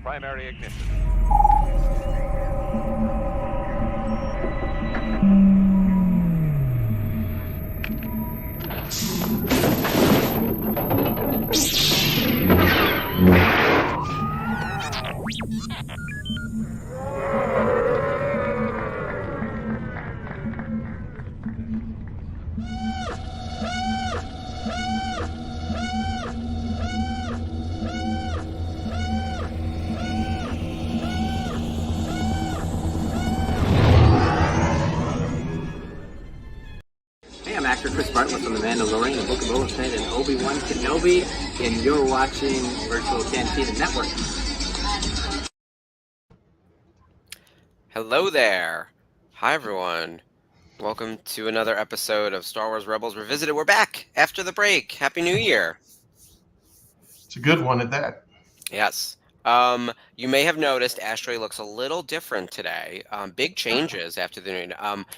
primary ignition. I'm actor Chris Bartlett from The Mandalorian, The Book of Boba Fett, and Obi-Wan Kenobi, and you're watching Virtual Cantina Network. Hello there. Hi, everyone. Welcome to another episode of Star Wars Rebels Revisited. We're back after the break. Happy New Year. It's a good one at that. Yes. You may have noticed Ashtray looks a little different today. Big changes after the new.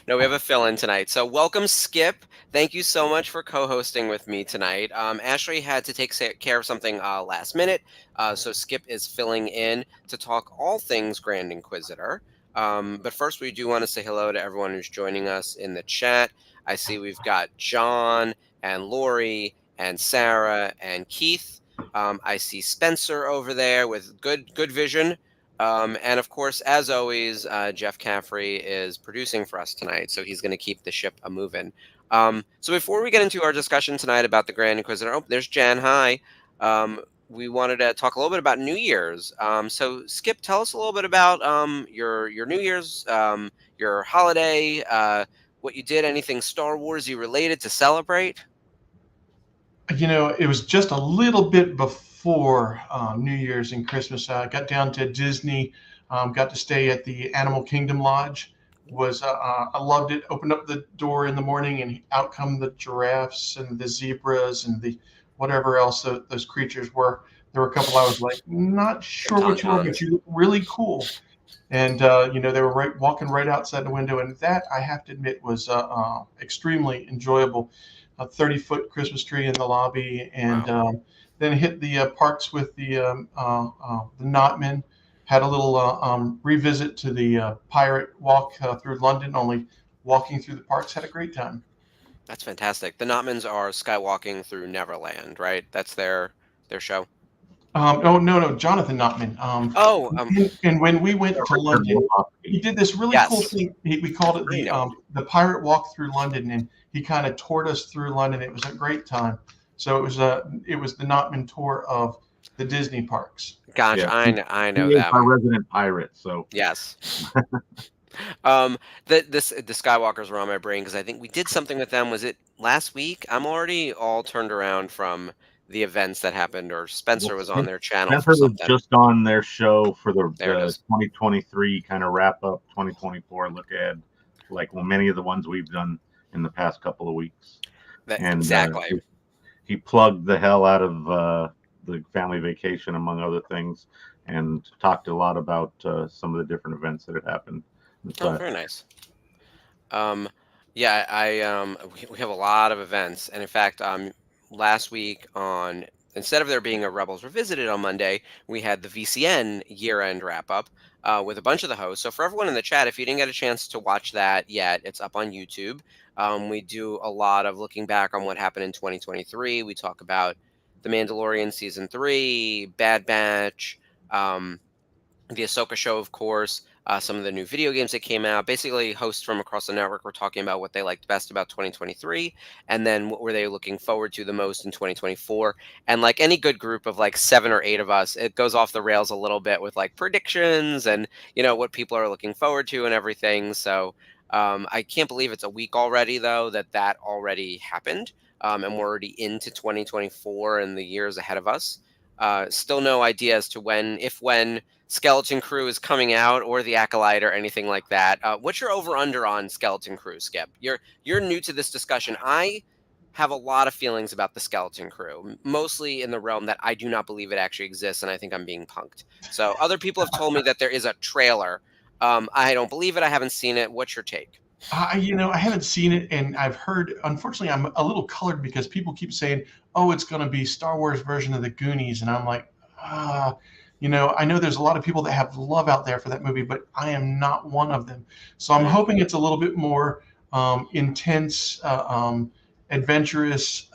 No, we have a fill-in tonight. So welcome, Skip. Thank you so much for co-hosting with me tonight. Ashtray had to take care of something last minute, so Skip is filling in to talk all things Grand Inquisitor. But first, we do want to say hello to everyone who's joining us in the chat. I see we've got John and Lori and Sarah and Keith. I see Spencer over there with good vision. And of course, as always, Jeff Caffrey is producing for us tonight, so he's going to keep the ship a-moving. So before we get into our discussion tonight about the Grand Inquisitor, oh, there's Jan. Hi. We wanted to talk a little bit about New Year's. So Skip, tell us a little bit about your New Year's, your holiday, what you did, anything Star Warsy related to celebrate. You know, it was just a little bit before New Year's and Christmas. I got down to Disney, got to stay at the Animal Kingdom Lodge. I loved it. Opened up the door in the morning, and out come the giraffes and the zebras and the whatever else those creatures were. There were a couple I was like, not sure what you were, but you look really cool. And they were walking right outside the window, and that, I have to admit, was extremely enjoyable. A 30-foot Christmas tree in the lobby, and Wow. Then hit the parks with the Knotmen. Had a little revisit to the pirate walk through London, only walking through the parks. Had a great time. That's fantastic. The Knotmans are skywalking through Neverland, right? That's their show. No, Jonathan Knotman. And when we went to London, he did this really cool thing. We called it the Pirate Walk Through London, and he kind of toured us through London. It was a great time. So it was the Knotman tour of the Disney parks. Gosh, yeah. I know that. My resident pirate. So yes. The Skywalkers were on my brain because I think we did something with them. Was it last week? I'm already all turned around from the events that happened, or Spencer was on their channel. Spencer was just on their show for the 2023 kind of wrap up, 2024 look ahead, like many of the ones we've done in the past couple of weeks. Exactly. He plugged the hell out of the family vacation, among other things, and talked a lot about some of the different events that had happened. Oh, very nice. Yeah, we have a lot of events, and in fact, last week instead of there being a Rebels Revisited on Monday, we had the VCN year-end wrap-up with a bunch of the hosts. So for everyone in the chat, if you didn't get a chance to watch that yet, it's up on YouTube. We do a lot of looking back on what happened in 2023. We talk about The Mandalorian Season 3, Bad Batch, the Ahsoka show, of course, some of the new video games that came out. Basically, hosts from across the network were talking about what they liked best about 2023, and then what were they looking forward to the most in 2024. And like any good group of like 7 or 8 of us, it goes off the rails a little bit with like predictions and, what people are looking forward to and everything. So I can't believe it's a week already, though, that already happened. And we're already into 2024 and the years ahead of us. Still no idea as to when Skeleton Crew is coming out, or the Acolyte, or anything like that. What's your over-under on Skeleton Crew, Skip? You're new to this discussion. I have a lot of feelings about the Skeleton Crew, mostly in the realm that I do not believe it actually exists, and I think I'm being punked. So other people have told me that there is a trailer. I don't believe it. I haven't seen it. What's your take? I haven't seen it, and I've heard, unfortunately, I'm a little colored because people keep saying, oh, it's going to be Star Wars version of the Goonies, and I'm like, I know there's a lot of people that have love out there for that movie, but I am not one of them. So I'm Mhm. hoping it's a little bit more intense, adventurous,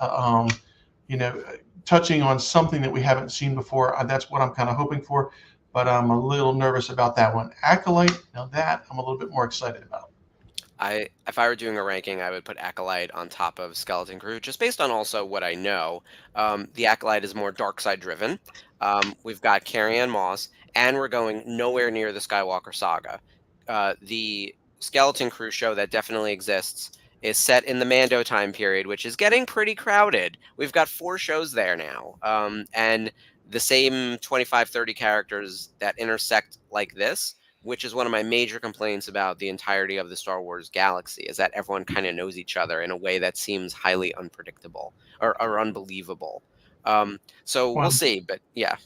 you know, touching on something that we haven't seen before. That's what I'm kind of hoping for, but I'm a little nervous about that one. Acolyte, now that I'm a little bit more excited about. If I were doing a ranking, I would put Acolyte on top of Skeleton Crew, just based on also what I know. The Acolyte is more dark side driven. We've got Carrie Ann Moss, and we're going nowhere near the Skywalker saga. The Skeleton Crew show that definitely exists is set in the Mando time period, which is getting pretty crowded. We've got 4 shows there now, and the same 25, 30 characters that intersect like this, which is one of my major complaints about the entirety of the Star Wars galaxy, is that everyone kind of knows each other in a way that seems highly unpredictable or unbelievable. So we'll Well, see, but yeah.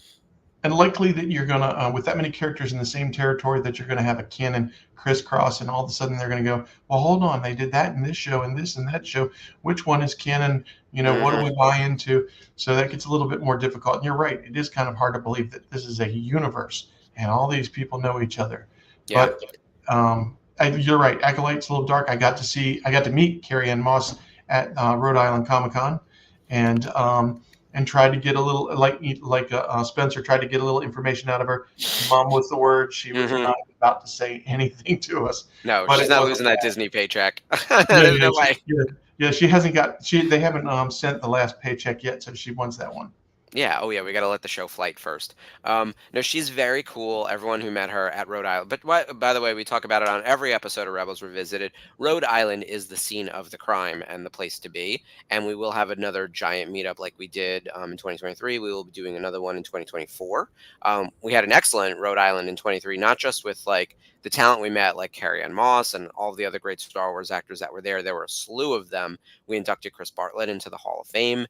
and likely that you're gonna, with that many characters in the same territory, that you're gonna have a canon crisscross, and all of a sudden they're gonna go, well, hold on, they did that in this show and this and that show. Which one is canon? What do Hmm. we buy into? So that gets a little bit more difficult. And you're right, it is kind of hard to believe that this is a universe and all these people know each other. Yeah. But you're right, Acolyte's a little dark. I got to meet Carrie Ann Moss at Rhode Island Comic Con, and tried to get a little, Spencer tried to get a little information out of her. Mom was the word. She was Hmm. not about to say anything to us, No, but she's it not wasn't losing that bad. Disney paycheck. Yeah, There's yeah, no way. she hasn't got, they haven't sent the last paycheck yet, so she wants that one. Yeah. Oh, yeah. We got to let the show flight first. No, she's very cool. Everyone who met her at Rhode Island. But by the way, we talk about it on every episode of Rebels Revisited. Rhode Island is the scene of the crime and the place to be. And we will have another giant meetup like we did in 2023. We will be doing another one in 2024. We had an excellent Rhode Island in 23, not just with like the talent we met, like Carrie Ann Moss and all the other great Star Wars actors that were there. There were a slew of them. We inducted Chris Bartlett into the Hall of Fame.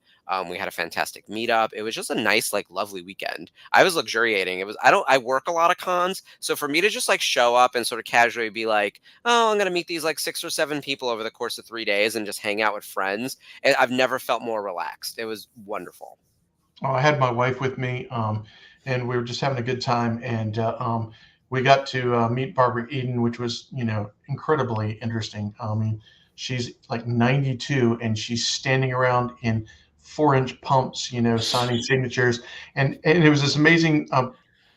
We had a fantastic meetup. It was just a nice, like, lovely weekend. I was luxuriating. I work a lot of cons. So for me to just like show up and sort of casually be like, oh, I'm going to meet these like 6 or 7 people over the course of 3 days and just hang out with friends. I've never felt more relaxed. It was wonderful. Oh, I had my wife with me, and we were just having a good time. And we got to meet Barbara Eden, which was, incredibly interesting. I mean, she's like 92, and she's standing around in 4-inch pumps, signing signatures. And it was this amazing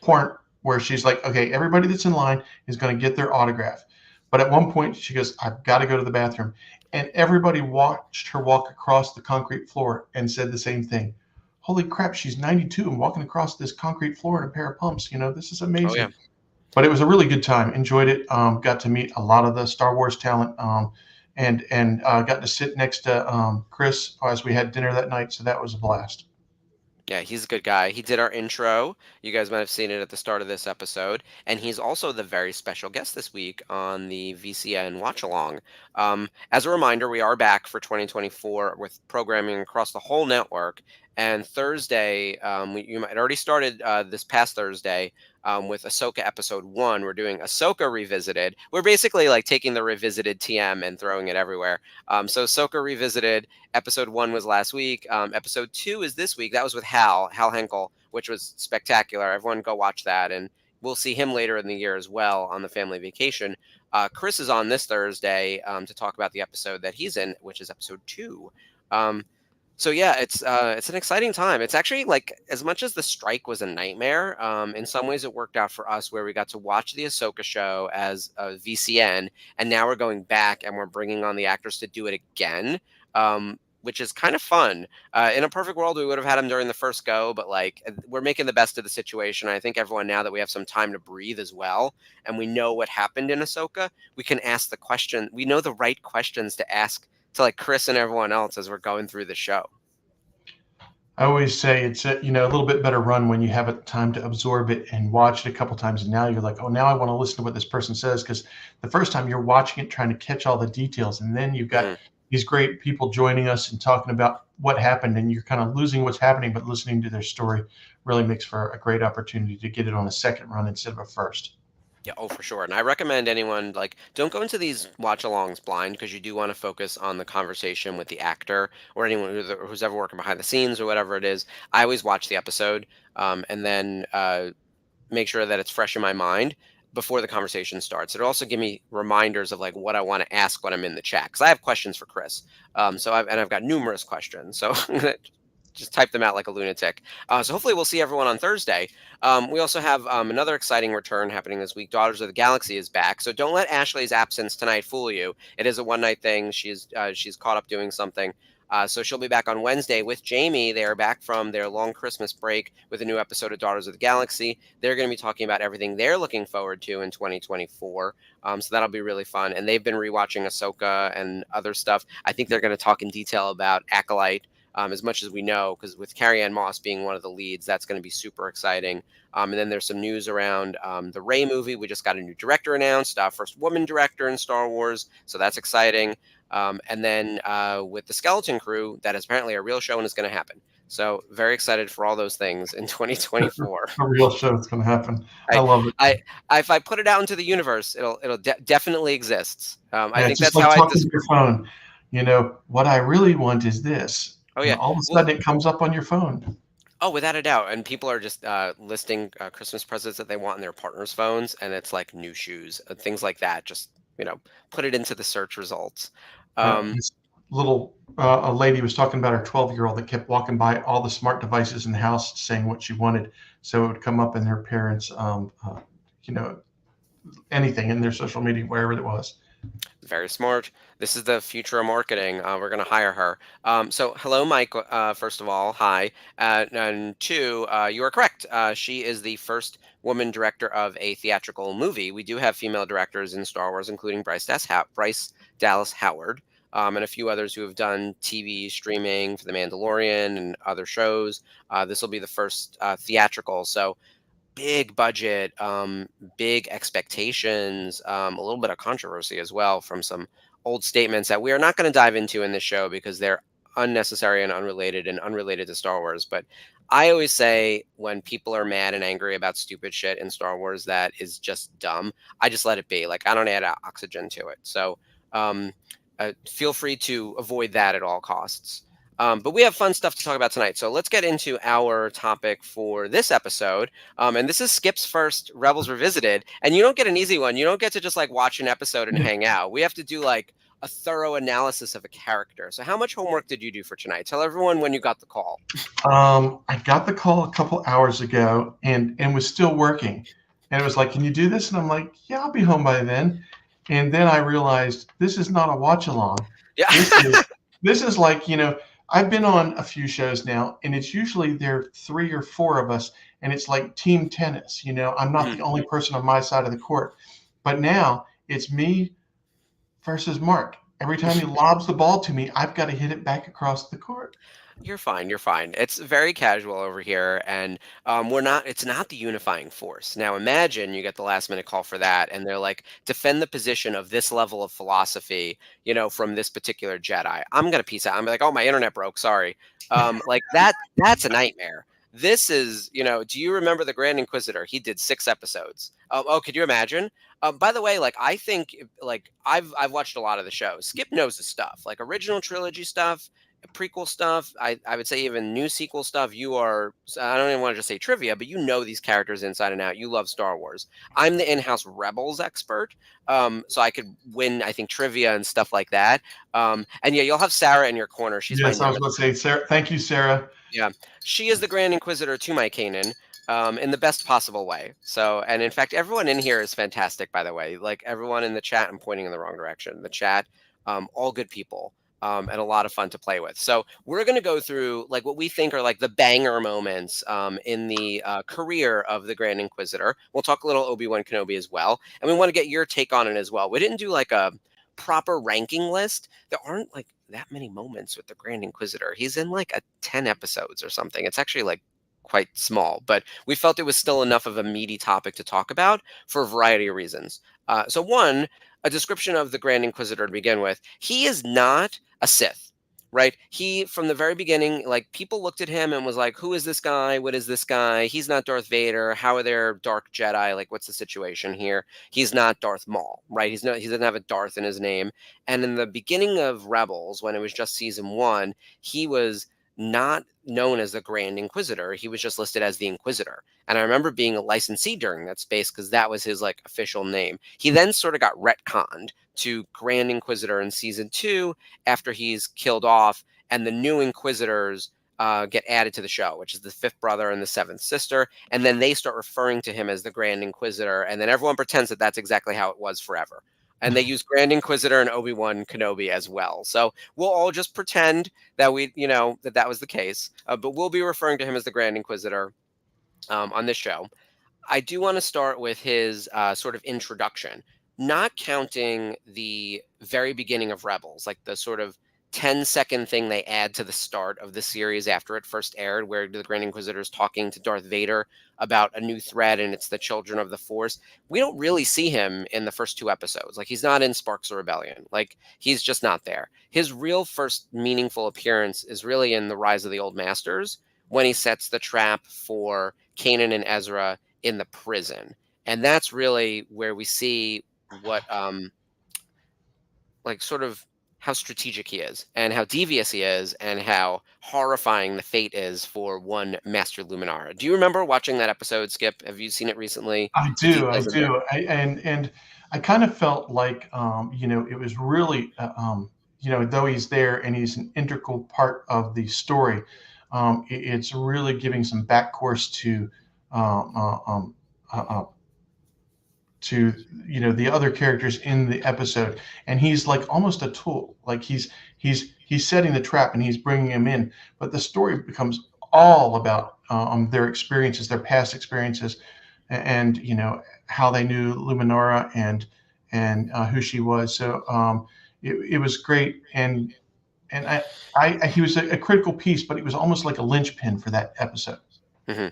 point where she's like, okay, everybody that's in line is going to get their autograph. But at one point, she goes, I've got to go to the bathroom. And everybody watched her walk across the concrete floor and said the same thing. Holy crap, she's 92 and walking across this concrete floor in a pair of pumps. This is Oh, yeah. amazing. But it was a really good time. Enjoyed it. Got to meet a lot of the Star Wars talent, and got to sit next to Chris as we had dinner that night. So that was a blast. Yeah, he's a good guy. He did our intro. You guys might have seen it at the start of this episode. And he's also the very special guest this week on the VCN Watch Along. As a reminder, we are back for 2024 with programming across the whole network. And Thursday, you might already started this past Thursday with Ahsoka Episode 1. We're doing Ahsoka Revisited. We're basically like taking the Revisited TM and throwing it everywhere. So Ahsoka Revisited. Episode 1 was last week. Episode 2 is this week. That was with Hal Henkel, which was spectacular. Everyone go watch that. And we'll see him later in the year as well on the family vacation. Chris is on this Thursday to talk about the episode that he's in, which is episode 2. So yeah, it's an exciting time. It's actually like, as much as the strike was a nightmare, in some ways it worked out for us where we got to watch the Ahsoka show as a VCN, and now we're going back and we're bringing on the actors to do it again, which is kind of fun. In a perfect world, we would have had them during the first go, but like we're making the best of the situation. I think everyone, now that we have some time to breathe as well, and we know what happened in Ahsoka, we can ask the question. We know the right questions to ask to like Chris and everyone else as we're going through the show. I always say it's a little bit better run when you have a time to absorb it and watch it a couple times. And now you're like, oh, now I want to listen to what this person says, because the first time you're watching it, trying to catch all the details, and then you've got Mhm. these great people joining us and talking about what happened, and you're kind of losing what's happening, but listening to their story really makes for a great opportunity to get it on a second run instead of a first. Yeah, oh, for sure. And I recommend anyone like don't go into these watch-alongs blind, because you do want to focus on the conversation with the actor or anyone who's ever working behind the scenes or whatever it is. I always watch the episode, and then make sure that it's fresh in my mind before the conversation starts. It'll also give me reminders of like what I want to ask when I'm in the chat, because I have questions for Chris. I've got numerous questions. So I'm gonna just type them out like a lunatic. So hopefully we'll see everyone on Thursday. We also have another exciting return happening this week. Daughters of the Galaxy is back. So don't let Ashley's absence tonight fool you. It is a one night thing. She's caught up doing something. So she'll be back on Wednesday with Jamie. They are back from their long Christmas break with a new episode of Daughters of the Galaxy. They're going to be talking about everything they're looking forward to in 2024. So that'll be really fun. And they've been rewatching Ahsoka and other stuff. I think they're going to talk in detail about Acolyte. As much as we know, because with Carrie-Anne Moss being one of the leads, that's going to be super exciting. And then there's some news around the Rey movie. We just got a new director announced, first woman director in Star Wars, so that's exciting. And then with the Skeleton Crew, that is apparently a real show and is going to happen. So very excited for all those things in 2024. A real show that's going to happen. I love it. If I put it out into the universe, it'll definitely exists. I think just that's like how talking to your phone. What I really want is this. Oh yeah. And all of a sudden it comes up on your phone. Oh, without a doubt. And people are just listing Christmas presents that they want in their partner's phones, and it's like new shoes, things like that. Just put it into the search results. This little a lady was talking about her 12-year-old that kept walking by all the smart devices in the house saying what she wanted, so it would come up in her parents' anything in their social media, wherever it was. Very smart. This is the future of marketing. We're going to hire her. So hello, Mike. First of all, hi. And two, you are correct. She is the first woman director of a theatrical movie. We do have female directors in Star Wars, including Bryce Dallas Howard, and a few others who have done TV streaming for The Mandalorian and other shows. This will be the first theatrical. So big budget, big expectations, a little bit of controversy as well from some old statements that we are not going to dive into in this show because they're unnecessary and unrelated to Star Wars. But I always say when people are mad and angry about stupid shit in Star Wars that is just dumb, I just let it be. Like, I don't add oxygen to it. So feel free to avoid that at all costs. But we have fun stuff to talk about tonight. So let's get into our topic for this episode. And this is Skip's first Rebels Revisited. And you don't get an easy one. You don't get to just like watch an episode and hang out. We have to do like a thorough analysis of a character. So how much homework did you do for tonight? Tell everyone when you got the call. I got the call a couple hours ago and was still working. And it was like, can you do this? And I'm like, yeah, I'll be home by then. And then I realized this is not a watch along. Yeah. This is like, I've been on a few shows now, and it's usually there are 3 or 4 of us, and it's like team tennis. I'm not the only person on my side of the court. But now it's me versus Mark. Every time he lobs the ball to me, I've got to hit it back across the court. You're fine. You're fine. It's very casual over here, and it's not the unifying force. Now imagine you get the last minute call for that, and they're like, defend the position of this level of philosophy, from this particular Jedi. I'm gonna peace out. I'm like, oh, my internet broke. Sorry. Like that's a nightmare. This is, do you remember the Grand Inquisitor? He did 6 episodes. Could you imagine? By the way, like, I think, like, I've watched a lot of the shows. Skip knows the stuff, like original trilogy stuff, prequel stuff. I would say even new sequel stuff. I don't even want to just say trivia, but these characters inside and out. You love Star Wars. I'm the in-house Rebels expert. So I could win, I think, trivia and stuff like that. And yeah, you'll have Sarah in your corner. She's yes, I was going to say, Sarah. Thank you, Sarah. Yeah, she is the Grand Inquisitor to my Kanan, in the best possible way. So, and in fact, everyone in here is fantastic, by the way. Like, everyone in the chat, I'm pointing in the wrong direction. The chat, all good people. And a lot of fun to play with. So we're going to go through like what we think are like the banger moments in the career of the Grand Inquisitor. We'll talk a little Obi-Wan Kenobi as well. And we want to get your take on it as well. We didn't do like a proper ranking list. There aren't like that many moments with the Grand Inquisitor. He's in like 10 episodes or something. It's actually like quite small, but we felt it was still enough of a meaty topic to talk about for a variety of reasons. So one, a description of the Grand Inquisitor to begin with. He is not a Sith, right? He, from the very beginning, like, people looked at him and was like, who is this guy? What is this guy? He's not Darth Vader. How are there dark Jedi? Like, what's the situation here? He's not Darth Maul, right? He doesn't have a Darth in his name. And in the beginning of Rebels, when it was just season 1, he was not known as the Grand Inquisitor. He was just listed as the Inquisitor. And I remember being a licensee during that space because that was his like official name. He then sort of got retconned to Grand Inquisitor in season 2 after he's killed off, and the new Inquisitors get added to the show, which is the fifth brother and the seventh sister. And then they start referring to him as the Grand Inquisitor. And then everyone pretends that that's exactly how it was forever. And they use Grand Inquisitor and Obi-Wan Kenobi as well. So we'll all just pretend that that was the case. But we'll be referring to him as the Grand Inquisitor on this show. I do want to start with his sort of introduction, not counting the very beginning of Rebels, like the sort of 10-second thing they add to the start of the series after it first aired, where the Grand Inquisitor is talking to Darth Vader about a new threat, and it's the children of the Force. We don't really see him in the first 2 episodes. Like, he's not in Sparks of Rebellion. Like, he's just not there. His real first meaningful appearance is really in The Rise of the Old Masters, when he sets the trap for Kanan and Ezra in the prison. And that's really where we see what like sort of how strategic he is and how devious he is and how horrifying the fate is for one Master Luminara. Do you remember watching that episode, Skip? Have you seen it recently? I The do, I details of it. do, and I kind of felt like it was really though he's there and he's an integral part of the story, it's really giving some back course um, uh, um, uh, uh, to the other characters in the episode, and he's like almost a tool. Like he's setting the trap and he's bringing him in, but the story becomes all about their experiences, their past experiences, and how they knew Luminara and who she was. So it was great, and he was a critical piece, but it was almost like a linchpin for that episode. hmm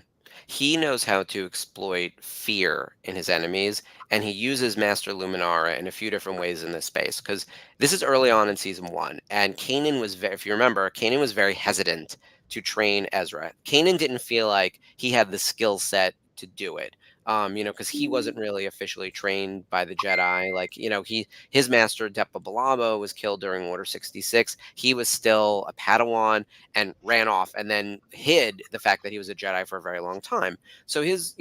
He knows how to exploit fear in his enemies, and he uses Master Luminara in a few different ways in this space. Because this is early on in season 1, and Kanan was very, if you remember, Kanan was very hesitant to train Ezra. Kanan didn't feel like he had the skill set to do it. Because he wasn't really officially trained by the Jedi. Like, his master Depa Billaba was killed during Order 66. He was still a Padawan and ran off and then hid the fact that he was a Jedi for a very long time. So his,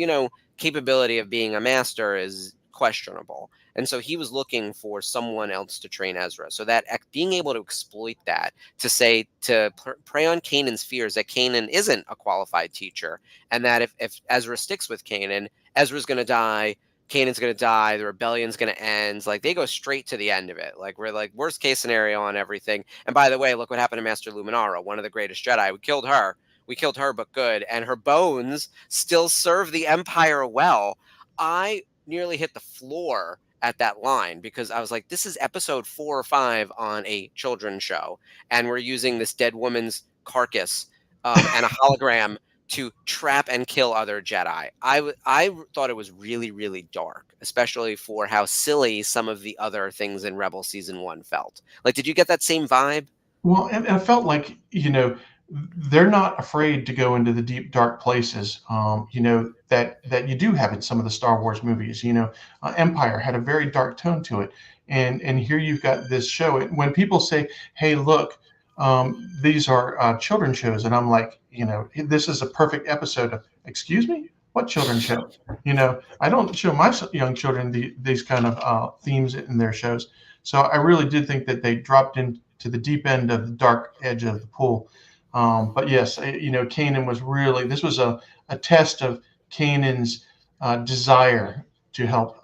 capability of being a master is questionable. And so he was looking for someone else to train Ezra. So that being able to exploit that to prey on Kanan's fears that Kanan isn't a qualified teacher, and that if Ezra sticks with Kanan, Ezra's going to die. Kanan's going to die. The rebellion's going to end. Like, they go straight to the end of it. Like, we're like worst case scenario on everything. And by the way, look what happened to Master Luminara, one of the greatest Jedi. We killed her. But good. And her bones still serve the Empire well. I nearly hit the floor at that line because I was like, this is episode 4 or 5 on a children's show. And we're using this dead woman's carcass and a hologram to trap and kill other Jedi. I thought it was really, really dark, especially for how silly some of the other things in Rebel Season 1 felt. Like, did you get that same vibe? Well, and I felt like, they're not afraid to go into the deep, dark places, that you do have in some of the Star Wars movies. Empire had a very dark tone to it. And here you've got this show. When people say, hey, look, these are children's shows, and I'm like, this is a perfect episode of, excuse me, what children's show? I don't show my young children these kind of themes in their shows. So I really did think that they dropped into the deep end of the dark edge of the pool. But yes, Kanan was really, this was a test of Kanan's desire to help,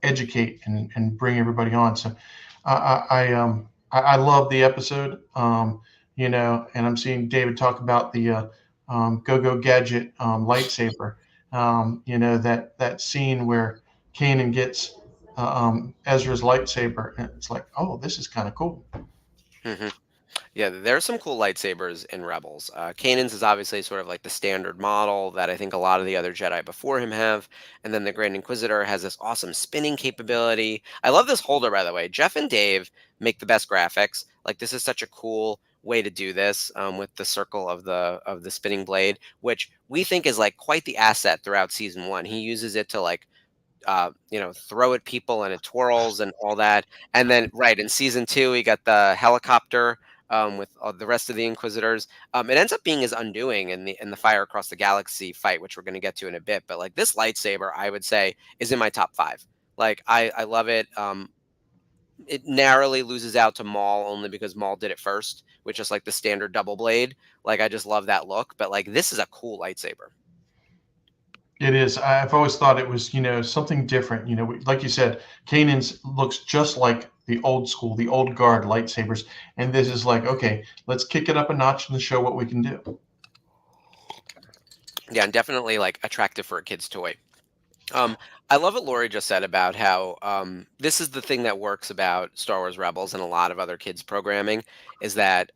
educate and bring everybody on. So I love the episode, and I'm seeing David talk about the Go-Go Gadget lightsaber, that scene where Kanan gets Ezra's lightsaber, and it's like, oh, this is kind of cool. hmm Yeah, there's some cool lightsabers in Rebels. Kanan's is obviously sort of like the standard model that I think a lot of the other Jedi before him have. And then the Grand Inquisitor has this awesome spinning capability. I love this holder, by the way. Jeff and Dave make the best graphics. Like, this is such a cool way to do this with the circle of the spinning blade, which we think is like quite the asset throughout season 1. He uses it to like throw at people and it twirls and all that. And then, right, in season 2, we got the helicopter with the rest of the Inquisitors. It ends up being his undoing in the Fire Across the Galaxy fight, which we're going to get to in a bit. But like this lightsaber, I would say is in my top 5. Like I love it. It narrowly loses out to Maul only because Maul did it first, which is like the standard double blade. Like I just love that look. But like this is a cool lightsaber. It is. I've always thought it was, something different. Like you said, Kanan's looks just like the old school, the old guard lightsabers, and this is like, okay, let's kick it up a notch and show what we can do. Yeah, and definitely like attractive for a kid's toy. I love what Lori just said about how this is the thing that works about Star Wars Rebels and a lot of other kids programming is that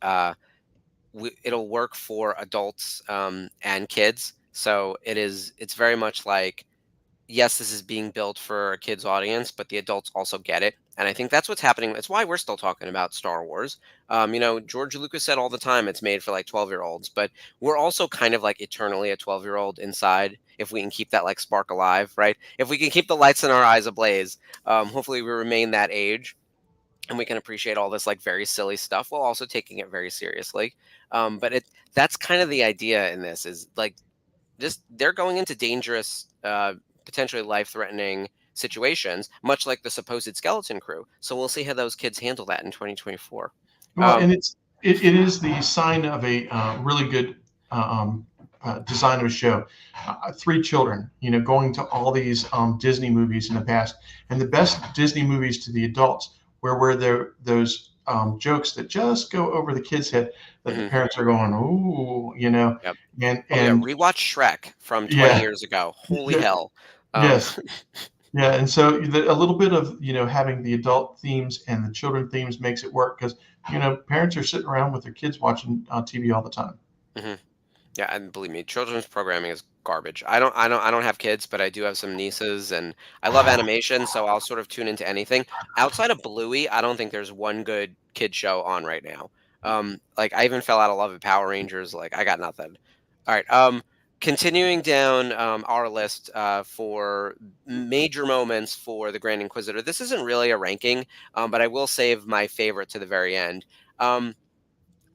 it'll work for adults and kids. So it's very much like, yes, this is being built for a kids audience, but the adults also get it. And I think that's what's happening. It's why we're still talking about Star Wars. George Lucas said all the time it's made for like 12-year-olds, but we're also kind of like eternally a 12-year-old inside if we can keep that like spark alive, right? If we can keep the lights in our eyes ablaze, hopefully we remain that age and we can appreciate all this like very silly stuff while also taking it very seriously. But that's kind of the idea in this is like just they're going into dangerous, potentially life-threatening situations, much like the supposed skeleton crew. So we'll see how those kids handle that in 2024. Well, and it is the sign of a really good design of a show. 3 children, going to all these Disney movies in the past, and the best Disney movies to the adults, where were there those jokes that just go over the kids' head that the parents are going, ooh, Yep. and Rewatch Shrek from 20 yeah, years ago. Holy yeah, hell. yes. Yeah, and so a little bit of having the adult themes and the children themes makes it work because parents are sitting around with their kids watching TV all the time. Mm-hmm. Yeah, and believe me, children's programming is garbage. I don't have kids, but I do have some nieces, and I love animation, so I'll sort of tune into anything. Outside of Bluey, I don't think there's one good kid show on right now. Like I even fell out of love with Power Rangers. Like I got nothing. All right. Continuing down our list for major moments for the Grand Inquisitor. This isn't really a ranking, but I will save my favorite to the very end.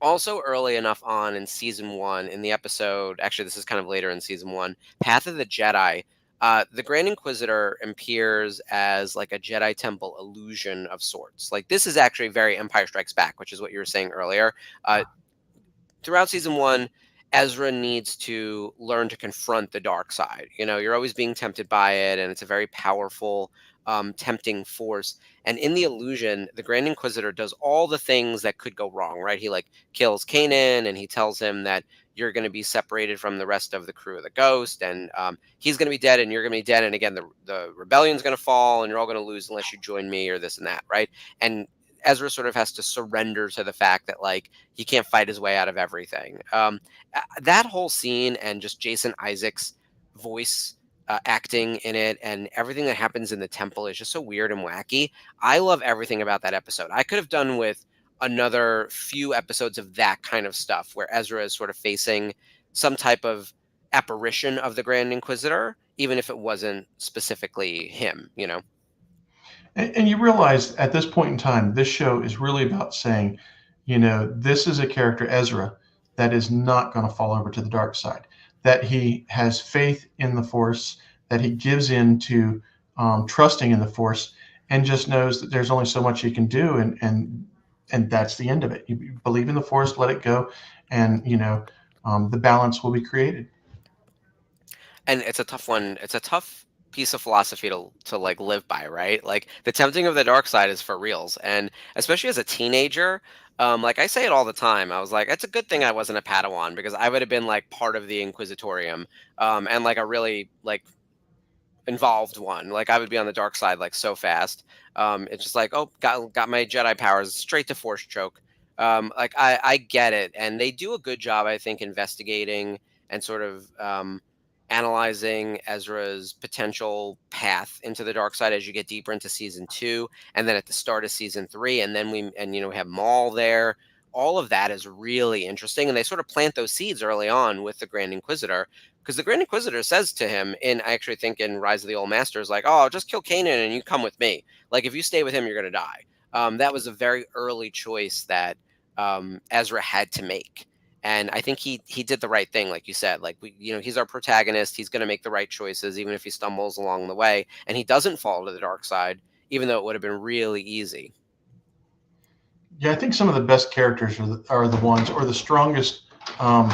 Also early enough on in season 1 in the episode, actually this is kind of later in season 1, Path of the Jedi, the Grand Inquisitor appears as like a Jedi temple illusion of sorts. Like this is actually very Empire Strikes Back, which is what you were saying earlier. Throughout season 1, Ezra needs to learn to confront the dark side. You're always being tempted by it, and it's a very powerful, tempting force. And in the illusion, the Grand Inquisitor does all the things that could go wrong, right? He like kills Kanan, and he tells him that you're going to be separated from the rest of the crew of the Ghost, and he's going to be dead, and you're going to be dead, and again, the rebellion's going to fall, and you're all going to lose unless you join me or this and that, right? And Ezra sort of has to surrender to the fact that like he can't fight his way out of everything. That whole scene and just Jason Isaacs' voice acting in it and everything that happens in the temple is just so weird and wacky. I love everything about that episode. I could have done with another few episodes of that kind of stuff where Ezra is sort of facing some type of apparition of the Grand Inquisitor, even if it wasn't specifically him, And you realize at this point in time, this show is really about saying, this is a character, Ezra, that is not going to fall over to the dark side, that he has faith in the Force, that he gives in to trusting in the Force, and just knows that there's only so much he can do, and that's the end of it. You believe in the Force, let it go, and the balance will be created. And it's a tough one. It's a tough piece of philosophy to like live by, right? Like the tempting of the dark side is for reals, and especially as a teenager, like I say it all the time. I was like, it's a good thing I wasn't a Padawan because I would have been like part of the Inquisitorium, and like a really like involved one. Like I would be on the dark side like so fast. It's just like, oh, got my Jedi powers straight to Force choke. Like I get it, and they do a good job, I think, investigating and sort of analyzing Ezra's potential path into the dark side as you get deeper into season 2, and then at the start of season 3, and then we have Maul there. All of that is really interesting, and they sort of plant those seeds early on with the Grand Inquisitor, because the Grand Inquisitor says to him, I actually think in Rise of the Old Masters, like, oh, just kill Kanan and you come with me. Like, if you stay with him, you're going to die. That was a very early choice that Ezra had to make. And I think he did the right thing, like you said. Like he's our protagonist. He's going to make the right choices, even if he stumbles along the way, and he doesn't fall to the dark side, even though it would have been really easy. Yeah, I think some of the best characters are the ones, or the strongest. Um,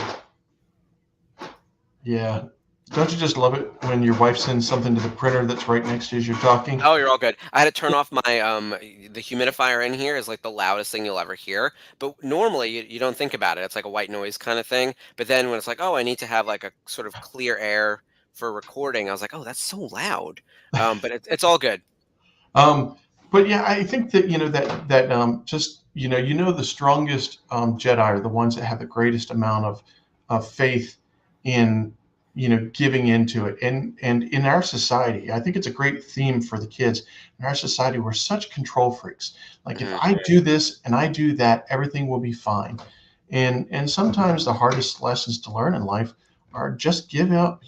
yeah, don't you just love it when your wife sends something to the printer that's right next to you as you're talking? Oh, you're all good. I had to turn off my the humidifier in here is like the loudest thing you'll ever hear. But normally you don't think about it. It's like a white noise kind of thing. But then when it's like, oh, I need to have like a sort of clear air for recording, I was like, oh, that's so loud. But it's all good. Um, but yeah, I think that just the strongest Jedi are the ones that have the greatest amount of faith in giving into it, and in our society, I think it's a great theme for the kids. In our society, we're such control freaks. Like if Mhm. I do this and I do that, everything will be fine. And sometimes the hardest lessons to learn in life are just give up.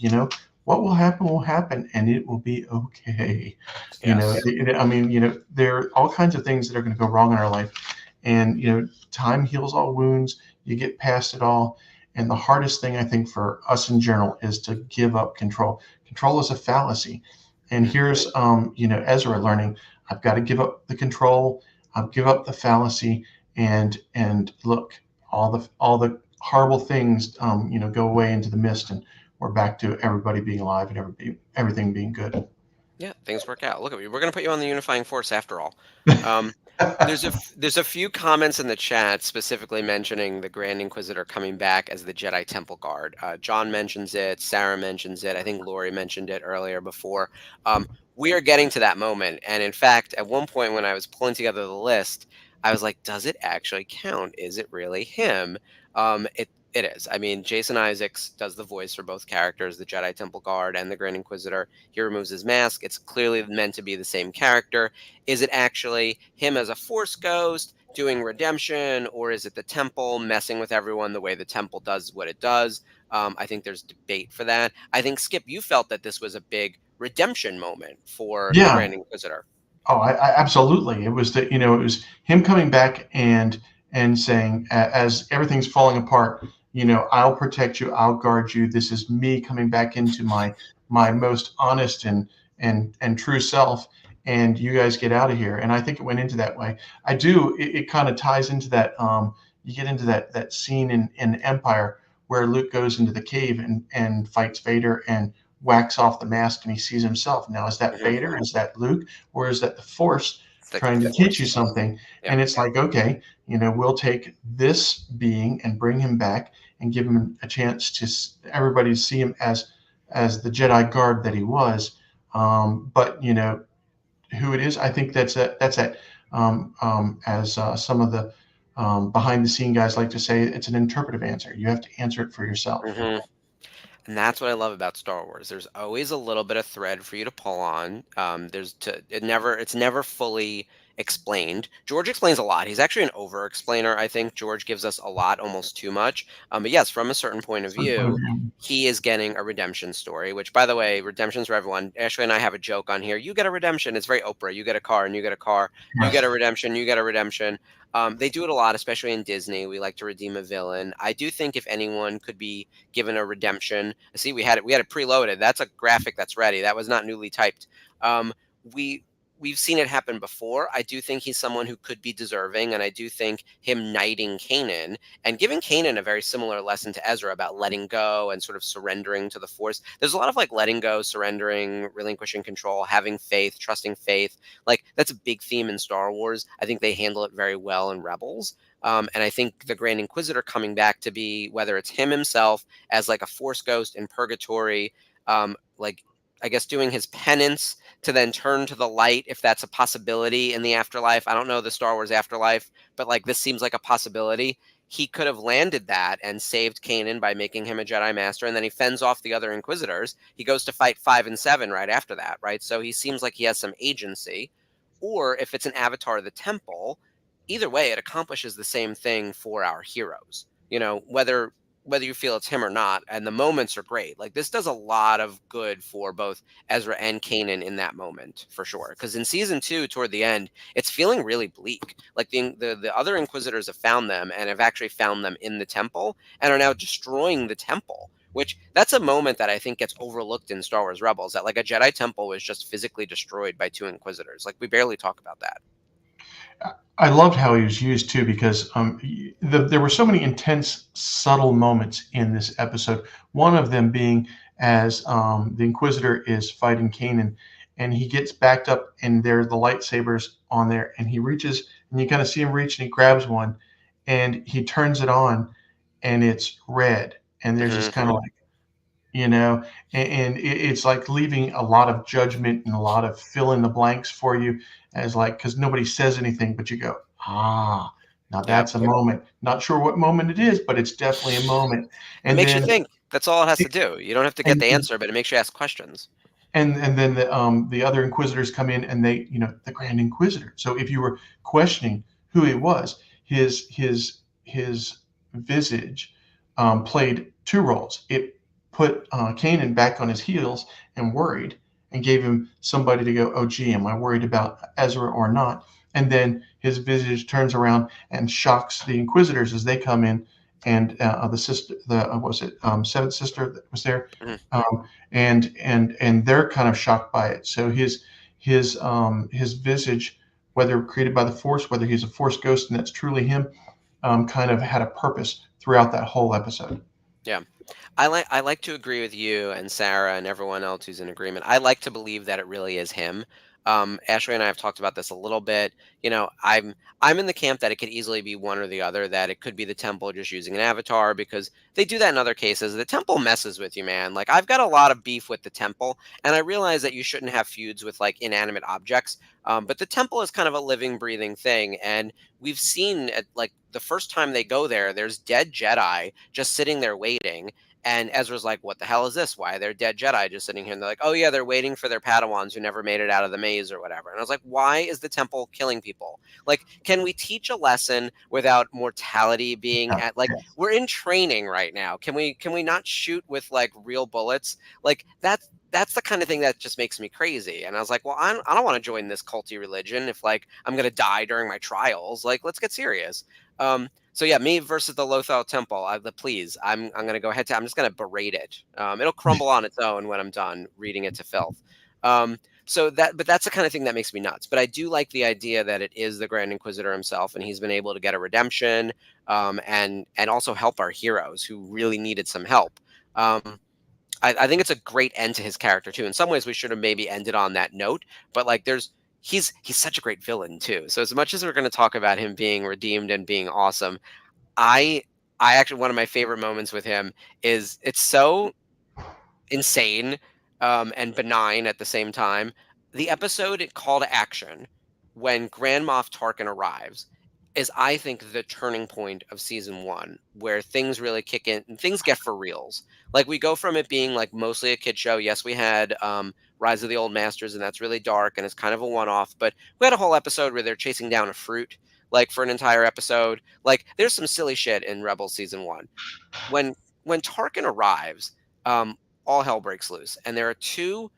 What will happen, and it will be okay. Yes. I mean, there are all kinds of things that are going to go wrong in our life, and time heals all wounds. You get past it all, and the hardest thing I think for us in general is to give up control. Control is a fallacy, and Mhm. here's Ezra learning. I've got to give up the control. I'll give up the fallacy, and look, all the horrible things go away into the mist, and we're back to everybody being alive and everything being good. Yeah, things work out. Look at me. We're going to put you on the unifying force after all. Um, there's a few comments in the chat specifically mentioning the Grand Inquisitor coming back as the Jedi Temple Guard. John mentions it. Sarah mentions it. I think Lori mentioned it earlier before. We are getting to that moment, and in fact, at one point when I was pulling together the list, I was like, "Does it actually count? Is it really him?" It is. I mean, Jason Isaacs does the voice for both characters, the Jedi Temple Guard and the Grand Inquisitor. He removes his mask. It's clearly meant to be the same character. Is it actually him as a Force ghost doing redemption, or is it the Temple messing with everyone the way the Temple does what it does? I think there's debate for that. I think, Skip, you felt that this was a big redemption moment for the Yeah. Grand Inquisitor. Oh, I absolutely. It was it was him coming back and saying, as everything's falling apart, I'll protect you, I'll guard you. This is me coming back into my most honest and true self, and you guys get out of here. And I think it went into that way. I do. It kind of ties into that. You get into that scene in Empire where Luke goes into the cave and fights Vader and whacks off the mask, and he sees himself. Now, is that Mhm. Vader? Is that Luke? Or is that the Force It's like trying the to teach you Force. something? Yeah. And it's like, okay, we'll take this being and bring him back and give him a chance to everybody to see him as the Jedi guard that he was. But who it is, I think that's as some of the behind the scene guys like to say, it's an interpretive answer. You have to answer it for yourself. hmm And that's what I love about Star Wars. There's always a little bit of thread for you to pull on. It's never fully explained. George explains a lot. He's actually an over explainer. I think George gives us a lot, almost too much. But yes, from a certain point of Certain point of view, view. he is getting a redemption story, which, by the way, redemption's for everyone. Ashley and I have a joke on here. You get a redemption. It's very Oprah. You get a car and you get a car. You get a redemption. You get a redemption. They do it a lot, especially in Disney. We like to redeem a villain. I do think if anyone could be given a redemption, see, we had it preloaded. That's a graphic that's ready. That was not newly typed. Um, we we've seen it happen before. I do think he's someone who could be deserving, and I do think him knighting Kanan and giving Kanan a very similar lesson to Ezra about letting go and sort of surrendering to the Force. There's a lot of like letting go, surrendering, relinquishing control, having faith, trusting faith. Like that's a big theme in Star Wars. I think they handle it very well in Rebels. And I think the Grand Inquisitor coming back to be, whether it's him himself as like a Force ghost in purgatory, like I guess doing his penance to then turn to the light, if that's a possibility in the afterlife. I don't know the Star Wars afterlife, but like this seems like a possibility. He could have landed that and saved Kanan by making him a Jedi Master, and then he fends off the other Inquisitors. He goes to fight 5 and 7 right after that, right? So he seems like he has some agency. Or if it's an avatar of the temple, either way, it accomplishes the same thing for our heroes. Whether whether you feel it's him or not, and the moments are great. Like this does a lot of good for both Ezra and Kanan in that moment, for sure. Because in season 2, toward the end, it's feeling really bleak. Like the other Inquisitors have found them and have actually found them in the temple and are now destroying the temple. Which that's a moment that I think gets overlooked in Star Wars Rebels. That like a Jedi temple was just physically destroyed by 2 Inquisitors. Like we barely talk about that. I loved how he was used too, because there were so many intense, subtle moments in this episode. One of them being as the Inquisitor is fighting Kanan, and he gets backed up, and there's the lightsabers on there, and he reaches, and you kind of see him reach, and he grabs one, and he turns it on, and it's red, and there's just kind of like, and it's like leaving a lot of judgment and a lot of fill in the blanks for you, as like, because nobody says anything, but you go, now that's a moment. Not sure what moment it is, but it's definitely a moment. And it makes you think. That's all it has to do. You don't have to get the answer, but it makes you ask questions. And then the other Inquisitors come in, and they, the Grand Inquisitor. So if you were questioning who it was, his visage played 2 roles. It put Kanan back on his heels and worried, and gave him somebody to go, oh gee, am I worried about Ezra or not? And then his visage turns around and shocks the Inquisitors as they come in, and the sister, what was it, seventh sister that was there, and they're kind of shocked by it. So his visage, whether created by the Force, whether he's a Force ghost and that's truly him, kind of had a purpose throughout that whole episode. Yeah. I like to agree with you and Sarah and everyone else who's in agreement. I like to believe that it really is him. Ashley and I have talked about this a little bit. I'm in the camp that it could easily be one or the other, that it could be the temple just using an avatar, because they do that in other cases. The temple messes with you, man. Like I've got a lot of beef with the temple, and I realize that you shouldn't have feuds with like inanimate objects. But the temple is kind of a living, breathing thing, and we've seen at like the first time they go there, there's dead Jedi just sitting there waiting. And Ezra's like, what the hell is this? Why are there dead Jedi just sitting here? And they're like, oh, yeah, they're waiting for their Padawans who never made it out of the maze or whatever. And I was like, why is the temple killing people? Like, can we teach a lesson without mortality being at, like, we're in training right now. Can we not shoot with like real bullets? Like that's the kind of thing that just makes me crazy. And I was like, well, I don't want to join this culty religion if like I'm going to die during my trials. Like, let's get serious. So yeah, me versus the Lothal Temple. Please, I'm going to go ahead to. I'm just going to berate it. It'll crumble on its own when I'm done reading it to filth. But that's the kind of thing that makes me nuts. But I do like the idea that it is the Grand Inquisitor himself, and he's been able to get a redemption, and also help our heroes who really needed some help. I think it's a great end to his character too. In some ways, we should have maybe ended on that note, but like he's such a great villain too. So as much as we're going to talk about him being redeemed and being awesome, I actually, one of my favorite moments with him is it's so insane and benign at the same time. The episode Call to Action, when Grand Moff Tarkin arrives, is I think the turning point of season 1, where things really kick in and things get for reals. Like we go from it being like mostly a kid show. Yes, we had Rise of the Old Masters, and that's really dark and it's kind of a one-off, but we had a whole episode where they're chasing down a fruit, like for an entire episode. Like there's some silly shit in Rebels season 1. When Tarkin arrives, all hell breaks loose, and there are 2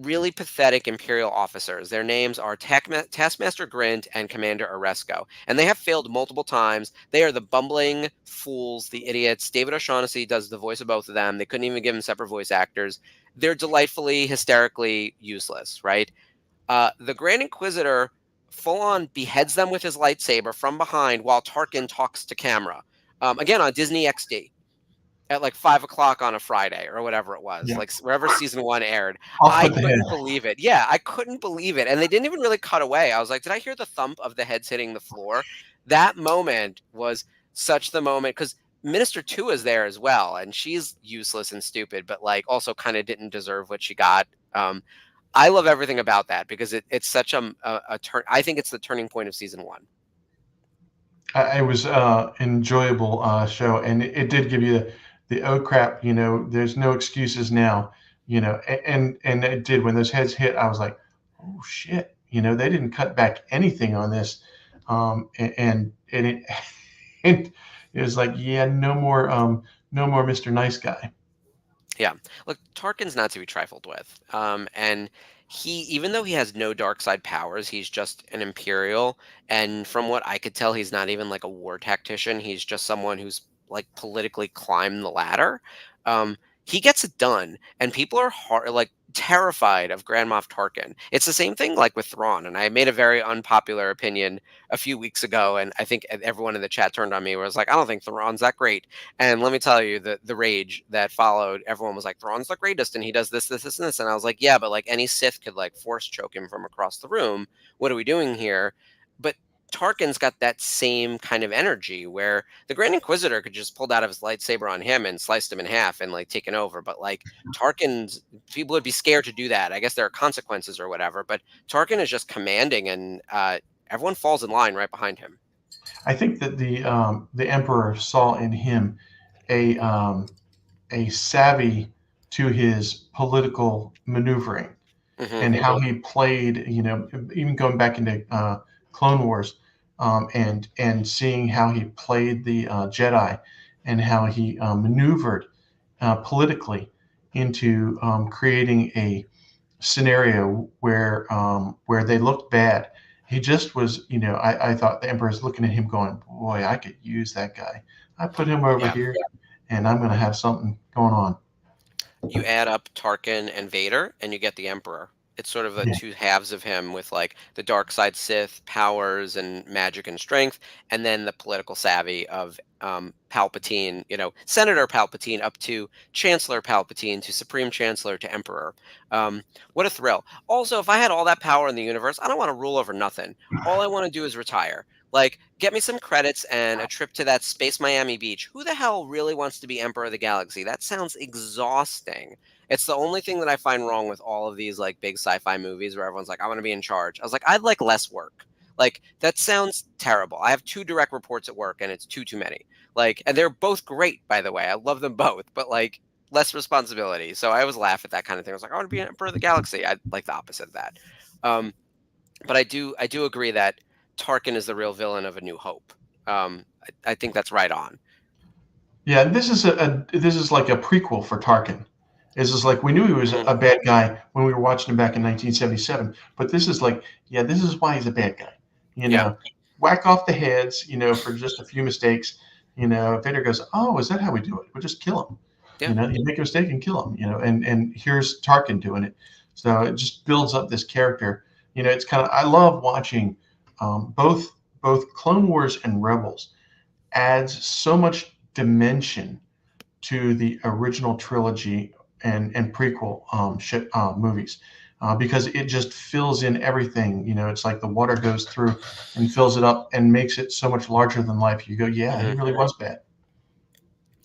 really pathetic Imperial officers. Their names are Taskmaster Grint and Commander Oresco, and they have failed multiple times. They are the bumbling fools, the idiots. David O'Shaughnessy does the voice of both of them. They couldn't even give them separate voice actors. They're delightfully, hysterically useless, right? The Grand Inquisitor full-on beheads them with his lightsaber from behind while Tarkin talks to camera. Again, on Disney XD. At like 5 o'clock on a Friday or whatever it was, like wherever season 1 aired. I couldn't believe it. Yeah, I couldn't believe it. And they didn't even really cut away. I was like, did I hear the thump of the heads hitting the floor? That moment was such the moment, because Minister 2 is there as well, and she's useless and stupid, but like also kind of didn't deserve what she got. I love everything about that, because it's such a turn. I think it's the turning point of season 1. It was enjoyable show, and it did give you the oh crap, there's no excuses now, and it did. When those heads hit, I was like, oh shit, they didn't cut back anything on this, and it and it was like, yeah, no more No more Mr. Nice Guy. Yeah. Look, Tarkin's not to be trifled with. And he, even though he has no dark side powers, he's just an Imperial. And from what I could tell, he's not even like a war tactician. He's just someone who's like politically climbed the ladder. Um, he gets it done, and people are like terrified of Grand Moff Tarkin. It's the same thing like with Thrawn. And I made a very unpopular opinion a few weeks ago, and I think everyone in the chat turned on me. Where I was like, I don't think Thrawn's that great. And let me tell you, the rage that followed, everyone was like, Thrawn's the greatest, and he does this, this, this, and this. And I was like, yeah, but like any Sith could like force choke him from across the room. What are we doing here? But Tarkin's got that same kind of energy where the Grand Inquisitor could just pulled out of his lightsaber on him and sliced him in half and like taken over. But like Tarkin's, people would be scared to do that. I guess there are consequences or whatever. But Tarkin is just commanding, and everyone falls in line right behind him. I think that the Emperor saw in him a savvy to his political maneuvering and how he played. Even going back into Clone Wars, and seeing how he played the Jedi and how he maneuvered politically into creating a scenario where they looked bad. He just was, I thought the Emperor's looking at him going, boy, I could use that guy. I put him over here, and I'm going to have something going on. You add up Tarkin and Vader, and you get the Emperor. It's sort of the two halves of him, with like the dark side Sith powers and magic and strength, and then the political savvy of Palpatine, Senator Palpatine up to Chancellor Palpatine to Supreme Chancellor to Emperor. What a thrill. Also, if I had all that power in the universe, I don't want to rule over nothing. All I want to do is retire. Like, get me some credits and a trip to that Space Miami Beach. Who the hell really wants to be Emperor of the Galaxy? That sounds exhausting. It's the only thing that I find wrong with all of these like big sci-fi movies where everyone's like, I want to be in charge. I was like, I'd like less work. Like, that sounds terrible. I have 2 direct reports at work, and it's too many. Like, and they're both great, by the way. I love them both, but like less responsibility. So I always laugh at that kind of thing. I was like, I want to be Emperor of the Galaxy. I like the opposite of that. But I do agree that Tarkin is the real villain of A New Hope. I think that's right on. Yeah, this is like a prequel for Tarkin. This is like, we knew he was a bad guy when we were watching him back in 1977, but this is like, this is why he's a bad guy. Whack off the heads, for just a few mistakes. Vader goes, oh, is that how we do it? We'll just kill him. You make a mistake and kill him. And here's Tarkin doing it. So it just builds up this character. It's kind of, I love watching both Clone Wars and Rebels adds so much dimension to the original trilogy and prequel movies, because it just fills in everything. It's like the water goes through and fills it up and makes it so much larger than life. You go, he really was bad.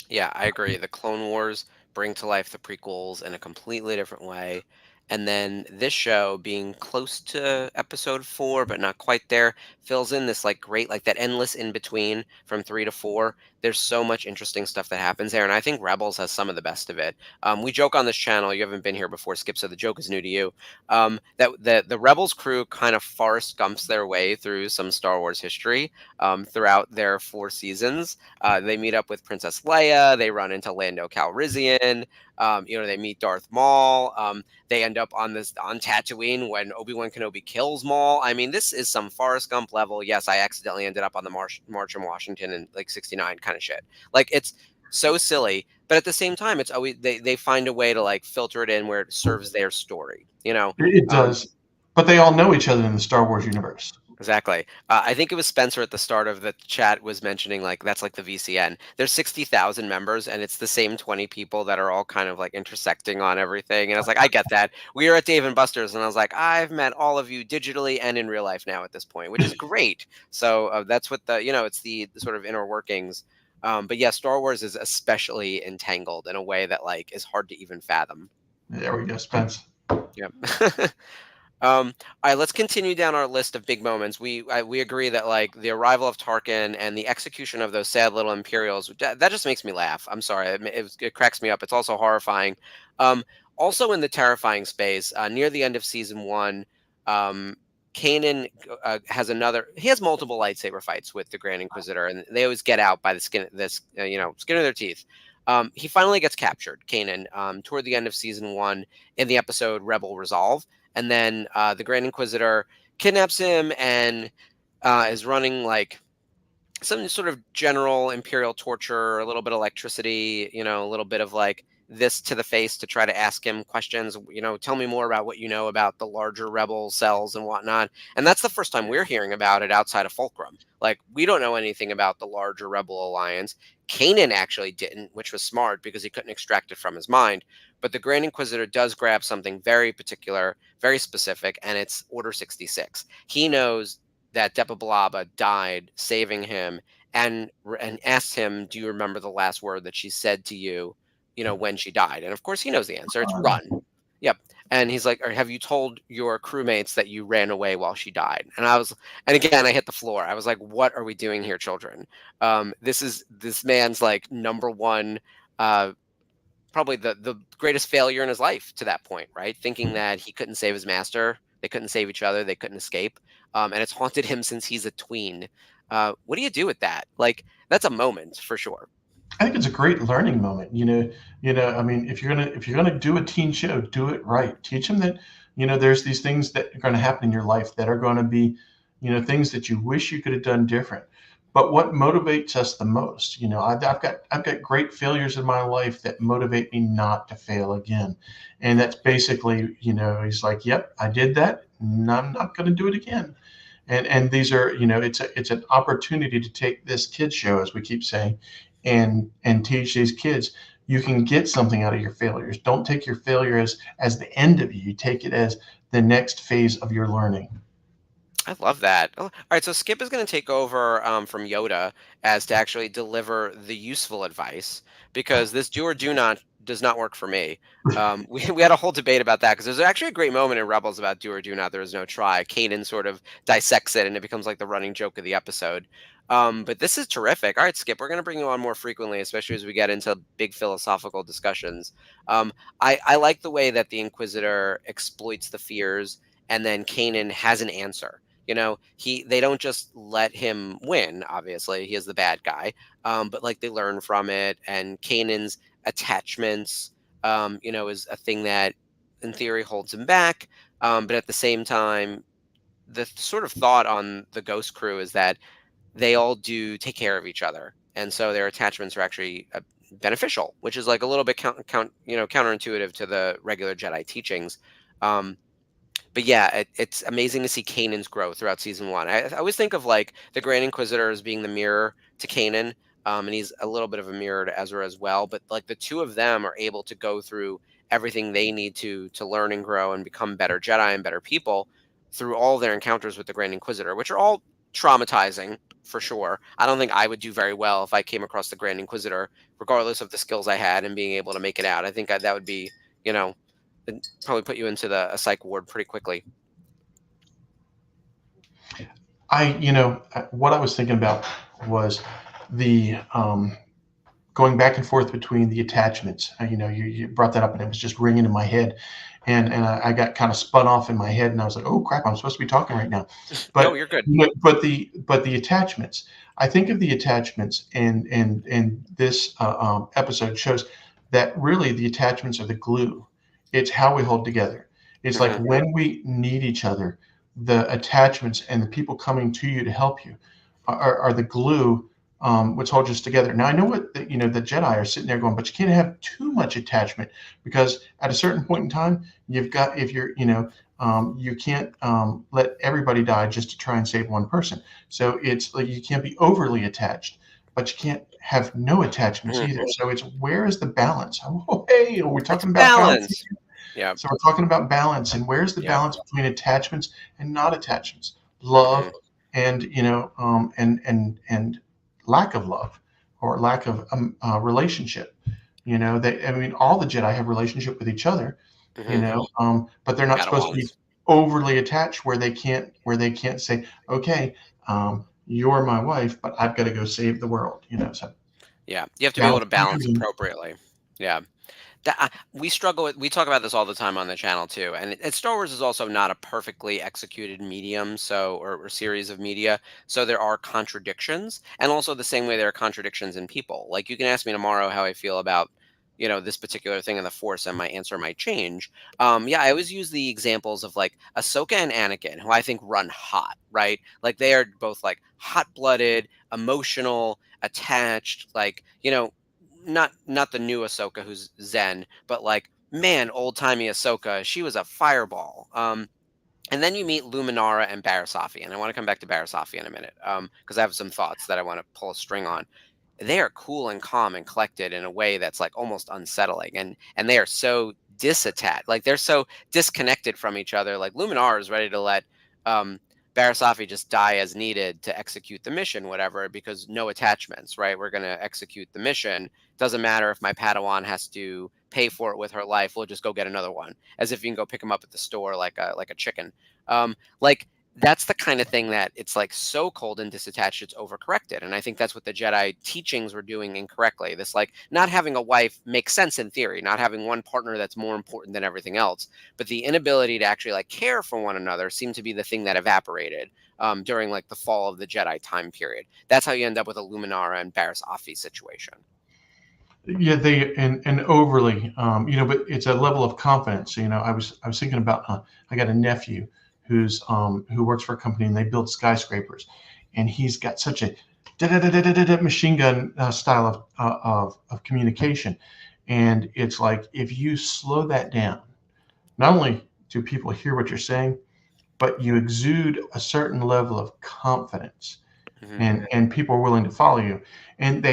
Yeah, I agree. The Clone Wars bring to life the prequels in a completely different way. And then this show, being close to episode 4, but not quite there, fills in this like great, like that endless in between from 3 to 4. There's so much interesting stuff that happens there. And I think Rebels has some of the best of it. We joke on this channel, you haven't been here before, Skip, so the joke is new to you, that the Rebels crew kind of Forrest Gumps their way through some Star Wars history throughout their 4 seasons. They meet up with Princess Leia. They run into Lando Calrissian. They meet Darth Maul. They end up on Tatooine when Obi-Wan Kenobi kills Maul. I mean, this is some Forrest Gump level. Yes, I accidentally ended up on the March on Washington in like '69 kind of shit. Like, it's so silly, but at the same time, it's always they find a way to like filter it in where it serves their story. It does, but they all know each other in the Star Wars universe. Exactly. I think it was Spencer at the start of the chat was mentioning like that's like the VCN. There's 60,000 members, and it's the same 20 people that are all kind of like intersecting on everything. And I was like, I get that. We were at Dave and Buster's, and I was like, I've met all of you digitally and in real life now at this point, which is great. So that's what it's the sort of inner workings. But yeah, Star Wars is especially entangled in a way that like is hard to even fathom. There we go, Spence. Yeah. All right, let's continue down our list of big moments. We agree that like the arrival of Tarkin and the execution of those sad little Imperials, that just makes me laugh. I'm sorry, it cracks me up. It's also horrifying. Also in the terrifying space, near the end of season 1, Kanan he has multiple lightsaber fights with the Grand Inquisitor, and they always get out by the skin of their teeth. He finally gets captured, Kanan, toward the end of season 1 in the episode Rebel Resolve. And then the Grand Inquisitor kidnaps him and is running like some sort of general imperial torture, a little bit of electricity, a little bit of like this to the face to try to ask him questions, tell me more about what you know about the larger rebel cells and whatnot. And that's the first time we're hearing about it outside of Fulcrum. Like, we don't know anything about the larger rebel alliance. Kanan actually didn't, which was smart because he couldn't extract it from his mind. But the Grand Inquisitor does grab something very particular, very specific, and it's Order 66. He knows that Depa Billaba died saving him, and asked him, "Do you remember the last word that she said to you, when she died?" And of course, he knows the answer. It's run. Yep. And he's like, "Or have you told your crewmates that you ran away while she died?" And again, I hit the floor. I was like, "What are we doing here, children?" This is this man's like number one. Probably the greatest failure in his life to that point, right? Thinking that he couldn't save his master, they couldn't save each other, they couldn't escape, and it's haunted him since he's a tween. What do you do with that? Like, that's a moment for sure. I think it's a great learning moment. I mean, if you're gonna do a teen show, do it right. Teach them that there's these things that are going to happen in your life that are going to be things that you wish you could have done different. But what motivates us the most? I've got great failures in my life that motivate me not to fail again, and that's basically he's like, yep, I did that, and I'm not going to do it again. And these are it's an opportunity to take this kids show, as we keep saying, and teach these kids you can get something out of your failures. Don't take your failure as the end of you. You take it as the next phase of your learning. I love that. Oh, all right, so Skip is going to take over from Yoda as to actually deliver the useful advice, because this do or do not does not work for me. We had a whole debate about that, because there's actually a great moment in Rebels about do or do not. There is no try. Kanan sort of dissects it, and it becomes like the running joke of the episode. But this is terrific. All right, Skip, we're going to bring you on more frequently, especially as we get into big philosophical discussions. I like the way that the Inquisitor exploits the fears, and then Kanan has an answer. They don't just let him win. Obviously, he is the bad guy, but like they learn from it. And Kanan's attachments, is a thing that, in theory, holds him back. But at the same time, the sort of thought on the Ghost crew is that they all do take care of each other, and so their attachments are actually beneficial, which is like a little bit counterintuitive to the regular Jedi teachings. But yeah, it's amazing to see Kanan's growth throughout season 1. I always think of like the Grand Inquisitor as being the mirror to Kanan, and he's a little bit of a mirror to Ezra as well. But like the two of them are able to go through everything they need to learn and grow and become better Jedi and better people through all their encounters with the Grand Inquisitor, which are all traumatizing for sure. I don't think I would do very well if I came across the Grand Inquisitor, regardless of the skills I had and being able to make it out. I think that would be, it'd probably put you into a psych ward pretty quickly. What I was thinking about was the going back and forth between the attachments. You brought that up, and it was just ringing in my head, and I got kind of spun off in my head, and I was like, oh crap, I'm supposed to be talking right now. But no, you're good. But the attachments. I think of the attachments, and this episode shows that really the attachments are the glue. It's how we hold together. It's like when we need each other, the attachments and the people coming to you to help you are the glue which holds us together. Now I know what the Jedi are sitting there going, but you can't have too much attachment, because at a certain point in time, you can't let everybody die just to try and save one person. So it's like you can't be overly attached, but you can't have no attachments either. So it's, where is the balance? Oh, hey, are we talking about balance? Yeah. So we're talking about balance, and where's the balance between attachments and not attachments, love, and and lack of love, or lack of relationship. All the Jedi have relationship with each other, but they're not supposed to be overly attached where they can't say, okay, you're my wife, but I've got to go save the world. So yeah, you have to be able to balance appropriately. Yeah. We struggle with, we talk about this all the time on the channel too, and Star Wars is also not a perfectly executed medium, so or series of media, so there are contradictions, and also the same way there are contradictions in people. Like you can ask me tomorrow how I feel about this particular thing in the Force, and my answer might change. Yeah, I always use the examples of like Ahsoka and Anakin, who I think run hot, right? Like they are both like hot blooded, emotional, attached, like not the new Ahsoka who's Zen, but like man, old timey Ahsoka, she was a fireball. And then you meet Luminara and Barasafi, and I want to come back to Barasafi in a minute, because I have some thoughts that I want to pull a string on. They are cool and calm and collected in a way that's like almost unsettling, and they are so disattached, like they're so disconnected from each other. Like Luminara is ready to let um, Barasafi just die as needed to execute the mission, whatever, because no attachments, right? We're going to execute the mission. Doesn't matter if my Padawan has to pay for it with her life. We'll just go get another one, as if you can go pick them up at the store like a chicken. Like that's the kind of thing that it's like so cold and disattached it's overcorrected, and I think that's what the Jedi teachings were doing incorrectly. This like not having a wife makes sense in theory, not having one partner that's more important than everything else, but the inability to actually like care for one another seemed to be the thing that evaporated during like the fall of the Jedi time period. That's how you end up with a Luminara and Barriss Offee situation. Yeah, they and overly, but it's a level of confidence. I was thinking about I got a nephew who works for a company and they build skyscrapers, and he's got such a machine gun style of communication, and it's like if you slow that down, not only do people hear what you're saying, but you exude a certain level of confidence, Hmm. and people are willing to follow you. And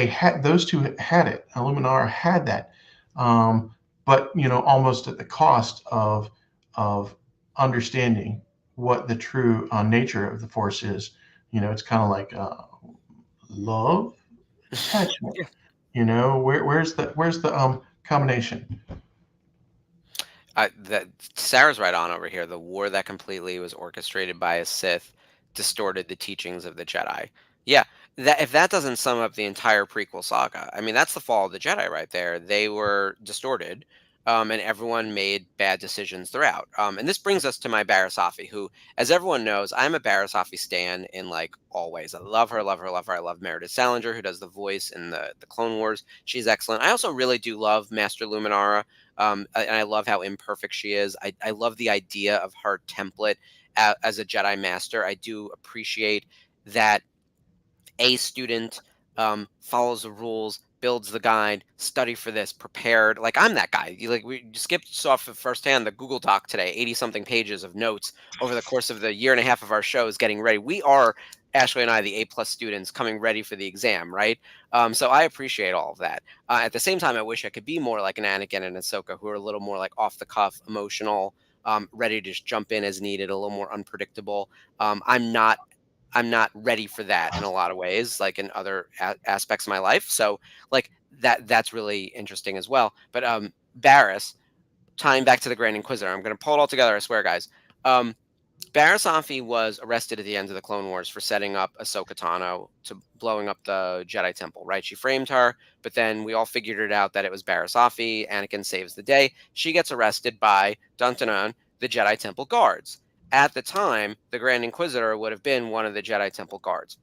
those two had it. Luminar had that, but almost at the cost of understanding what the true nature of the Force is. It's kind of like love, attachment. Yeah. Where's the combination? That Sarah's right on over here. The war that completely was orchestrated by a Sith distorted the teachings of the Jedi. Yeah, that if that doesn't sum up the entire prequel saga, I mean that's the fall of the Jedi right there. They were distorted, and everyone made bad decisions throughout. And this brings us to my Barasafi, who, as everyone knows, I'm a Barasafi stan in like all ways. I love her, love her, love her. I love Meredith Salinger, who does the voice in the Clone Wars. She's excellent. I also really do love Master Luminara. And I love how imperfect she is. I love the idea of her template as a Jedi Master. I do appreciate that a student follows the rules, builds the guide, study for this, prepared. Like I'm that guy. Like we skipped off of firsthand the Google Doc today, 80 something pages of notes over the course of the year and a half of our shows getting ready. We are Ashley and I, the A+ students coming ready for the exam, right? So I appreciate all of that. At the same time, I wish I could be more like an Anakin and Ahsoka, who are a little more like off the cuff, emotional, ready to just jump in as needed, a little more unpredictable. I'm not ready for that in a lot of ways, like in other aspects of my life. So like that's really interesting as well. But Barriss, tying back to the Grand Inquisitor, I'm going to pull it all together. I swear, guys. Barriss Offee was arrested at the end of the Clone Wars for setting up Ahsoka Tano to blowing up the Jedi Temple, right? She framed her, but then we all figured it out that it was Barriss Offee. Anakin saves the day. She gets arrested by dun dun dun, the Jedi Temple guards. At the time, the Grand Inquisitor would have been one of the Jedi Temple guards.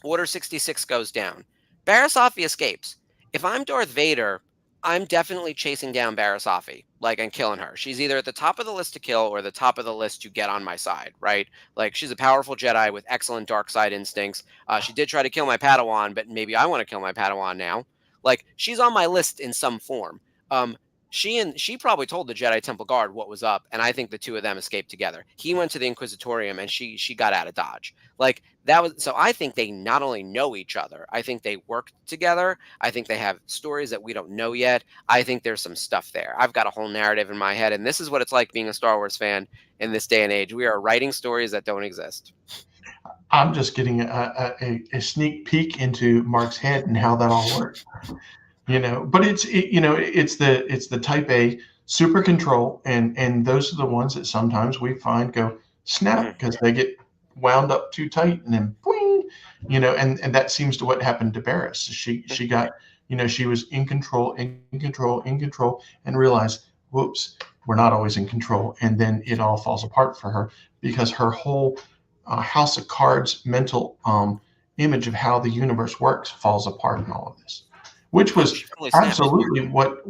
Order 66 goes down. Barriss Offee escapes. If I'm Darth Vader, I'm definitely chasing down Barriss Offee, like, and killing her. She's either at the top of the list to kill or the top of the list to get on my side, right? Like, she's a powerful Jedi with excellent dark side instincts. She did try to kill my Padawan, but maybe I want to kill my Padawan now. Like, she's on my list in some form. She probably told the Jedi Temple Guard what was up, and I think the two of them escaped together. He went to the Inquisitorium, and she got out of Dodge. Like that was so. I think they not only know each other, I think they work together. I think they have stories that we don't know yet. I think there's some stuff there. I've got a whole narrative in my head, and this is what it's like being a Star Wars fan in this day and age. We are writing stories that don't exist. I'm just getting a sneak peek into Mark's head and how that all works. But it's the type A super control, and those are the ones that sometimes we find go snap because they get wound up too tight and then boing, and that seems to what happened to Barriss. She got she was in control, and realized, whoops, we're not always in control. And then it all falls apart for her because her whole House of Cards mental image of how the universe works falls apart in all of this, which Oh, was she really snaps. absolutely what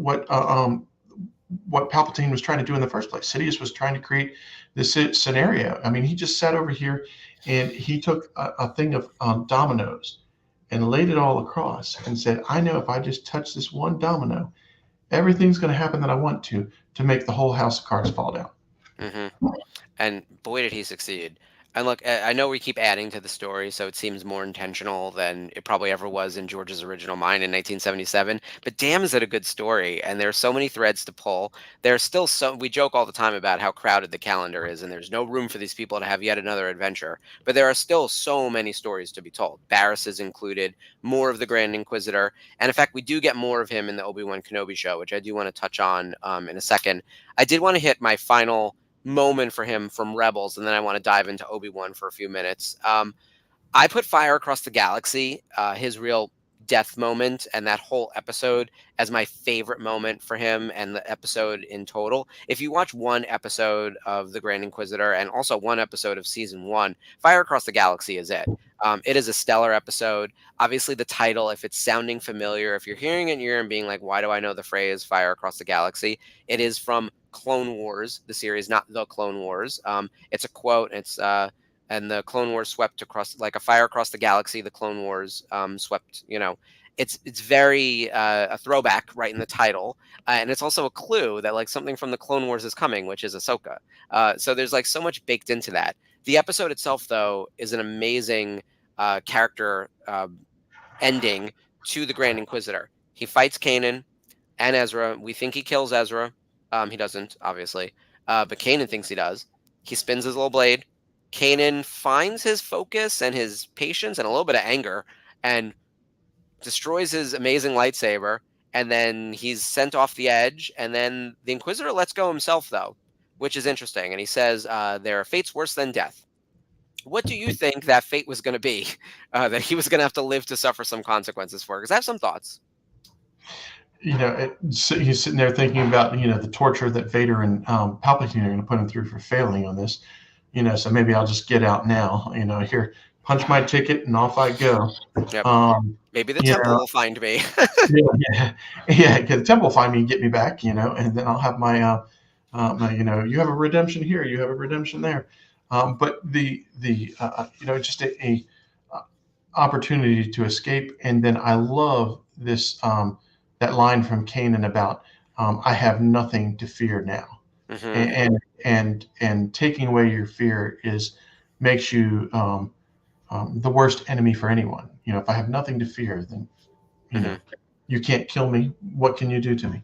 Palpatine was trying to do in the first place. Sidious was trying to create this scenario. I mean, he just sat over here and he took a thing of dominoes and laid it all across and said, I know if I just touch this one domino, everything's going to happen that I want to make the whole House of Cards fall down. Mm-hmm. And boy, did he succeed. And look, I know we keep adding to the story, so it seems more intentional than it probably ever was in George's original mind in 1977. But damn, is it a good story? And there are so many threads to pull. There's still we joke all the time about how crowded the calendar is, and there's no room for these people to have yet another adventure. But there are still so many stories to be told. Barriss is included, more of the Grand Inquisitor. And in fact, we do get more of him in the Obi-Wan Kenobi show, which I do want to touch on in a second. I did want to hit my final moment for him from Rebels, and then I want to dive into Obi-Wan for a few minutes. I put Fire Across the Galaxy, his real death moment, and that whole episode as my favorite moment for him and the episode in total. If you watch one episode of The Grand Inquisitor and also one episode of season 1, Fire Across the Galaxy is it. It is a stellar episode. Obviously, the title, if it's sounding familiar, if you're hearing it in your ear and being like, why do I know the phrase Fire Across the Galaxy? It is from Clone Wars, the series, not The Clone Wars. It's a quote. It's and the Clone Wars swept across like a fire across the galaxy. The Clone Wars swept. It's very a throwback right in the title, and it's also a clue that like something from the Clone Wars is coming, which is Ahsoka. So there's like so much baked into that. The episode itself, though, is an amazing character ending to the Grand Inquisitor. He fights Kanan and Ezra. We think he kills Ezra. He doesn't, obviously, but Kanan thinks he does. He spins his little blade. Kanan finds his focus and his patience and a little bit of anger and destroys his amazing lightsaber. And then he's sent off the edge. And then the Inquisitor lets go himself, though, which is interesting. And he says, there are fates worse than death. What do you think that fate was going to be, that he was going to have to live to suffer some consequences for? Because I have some thoughts. So he's sitting there thinking about, the torture that Vader and Palpatine are going to put him through for failing on this. So maybe I'll just get out now, here, punch my ticket and off I go. Yep. Maybe the temple will find me. yeah, the temple will find me and get me back, and then I'll have my, you have a redemption here, you have a redemption there. But just a opportunity to escape. And then I love this, that line from Kanan about, I have nothing to fear now. Mm-hmm. And taking away your fear makes you the worst enemy for anyone. If I have nothing to fear, then you can't kill me. What can you do to me?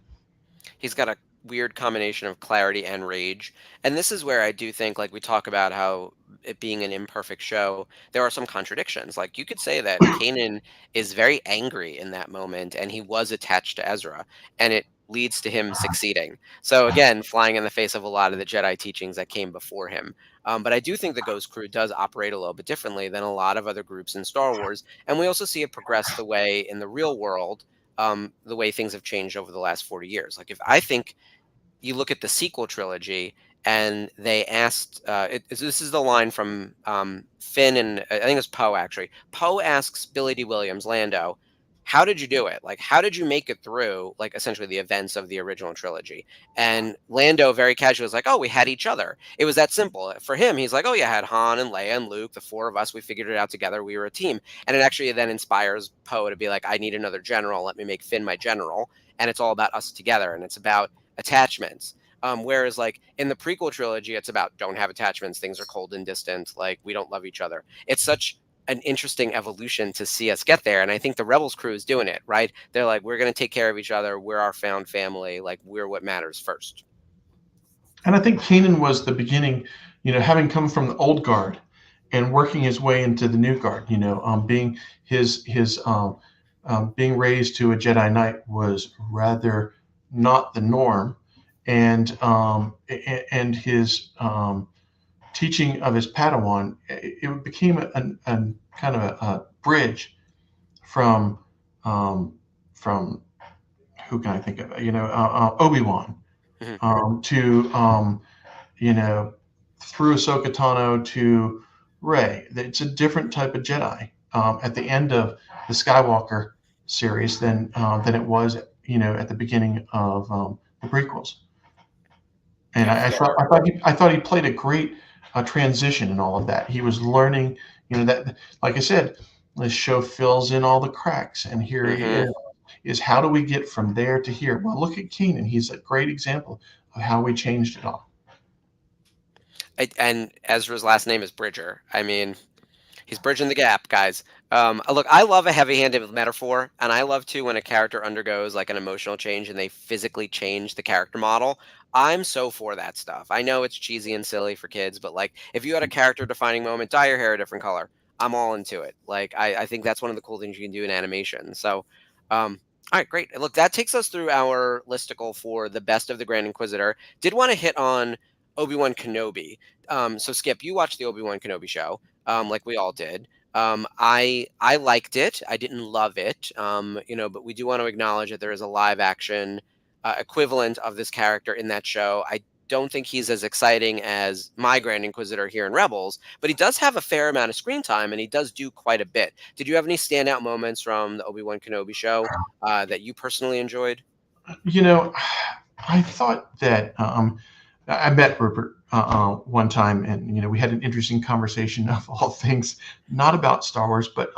He's got a weird combination of clarity and rage, and this is where I do think, like we talk about how it being an imperfect show, there are some contradictions. Like you could say that Kanan is very angry in that moment, and he was attached to Ezra, and it leads to him succeeding. So again, flying in the face of a lot of the Jedi teachings that came before him. But I do think the Ghost Crew does operate a little bit differently than a lot of other groups in Star Wars. And we also see it progress the way in the real world, the way things have changed over the last 40 years. Like if I think you look at the sequel trilogy and they asked, this is the line from Finn and I think it's Poe actually. Poe asks Billy D. Williams, Lando, how did you do it? Like, how did you make it through, like, essentially the events of the original trilogy? And Lando very casually was like, oh, we had each other. It was that simple. For him, he's like, oh, yeah, I had Han and Leia and Luke, the four of us, we figured it out together. We were a team. And it actually then inspires Poe to be like, I need another general. Let me make Finn my general. And it's all about us together. And it's about attachments. Whereas, like, in the prequel trilogy, it's about don't have attachments. Things are cold and distant. Like, we don't love each other. It's such an interesting evolution to see us get there. And I think the Rebels crew is doing it, right? They're like, we're going to take care of each other. We're our found family. Like, we're what matters first. And I think Kanan was the beginning, having come from the old guard and working his way into the new guard, being being raised to a Jedi Knight was rather not the norm. And his teaching of his Padawan, it became a kind of a bridge from from who can I think of? Obi-Wan, Mhm. to through Ahsoka Tano to Rey. It's a different type of Jedi at the end of the Skywalker series than it was at the beginning of the prequels. And Yeah, I for thought sure. I thought he played a great transition in all of that. He was learning, that, like I said, this show fills in all the cracks, and here he Hmm. is how do we get from there to here? Well, look at Keenan. He's a great example of how we changed it all. And Ezra's last name is Bridger. I mean, he's bridging the gap, guys. Look, I love a heavy-handed metaphor, and I love too when a character undergoes like an emotional change and they physically change the character model. I'm so for that stuff. I know it's cheesy and silly for kids, but like if you had a character-defining moment, dye your hair a different color. I'm all into it. Like I think that's one of the cool things you can do in animation. So, all right, great. Look, that takes us through our listicle for the best of the Grand Inquisitor. Did want to hit on Obi-Wan Kenobi. So Skip, you watched the Obi-Wan Kenobi show, like we all did. I liked it. I didn't love it. But we do want to acknowledge that there is a live action equivalent of this character in that show. I don't think he's as exciting as my Grand Inquisitor here in Rebels, but he does have a fair amount of screen time and he does do quite a bit. Did you have any standout moments from the Obi-Wan Kenobi show that you personally enjoyed? You know, I thought that I met Rupert one time, and we had an interesting conversation of all things, not about Star Wars, but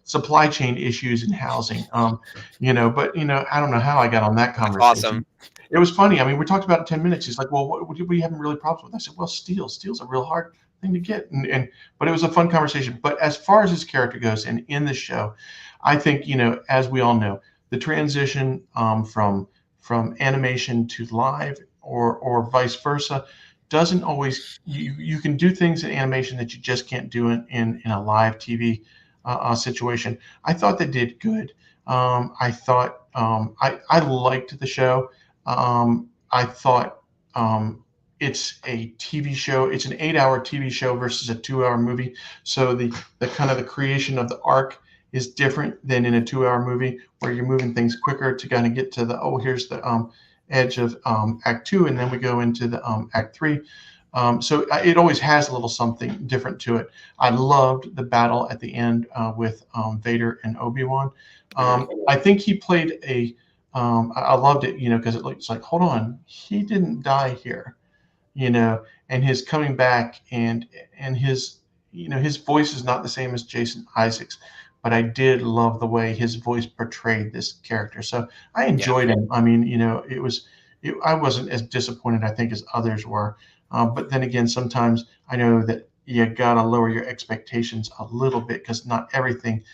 supply chain issues and housing. But I don't know how I got on that That's awesome. conversation. It was funny. I mean, we talked about it 10 minutes. He's like, "Well, what do we having really problems with?" I said, "Well, steel's a real hard thing to get," and but it was a fun conversation. But as far as his character goes, and in the show, I think as we all know, the transition from animation to live or vice versa doesn't always you can do things in animation that you just can't do in a live TV situation. I thought they did good. I thought I liked the show. I thought it's a TV show. It's an 8-hour TV show versus a 2-hour movie. So the kind of the creation of the arc is different than in a 2-hour movie where you're moving things quicker to kind of get to here's the edge of Act Two, and then we go into the Act Three. So it always has a little something different to it. I loved the battle at the end with Vader and Obi-Wan. Mhm. I think he played I loved it, because it looks like, hold on, he didn't die here, and his coming back and his, his voice is not the same as Jason Isaacs, but I did love the way his voice portrayed this character. So I Yeah. enjoyed him. I mean, I wasn't as disappointed, I think, as others were. But then again, sometimes I know that you gotta lower your expectations a little bit because not everything,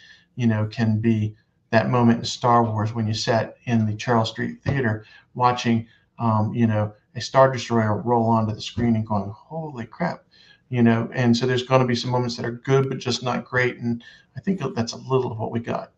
can be that moment in Star Wars when you sat in the Charles Street Theater watching, a Star Destroyer roll onto the screen and going, holy crap, and so there's going to be some moments that are good, but just not great. And I think that's a little of what we got.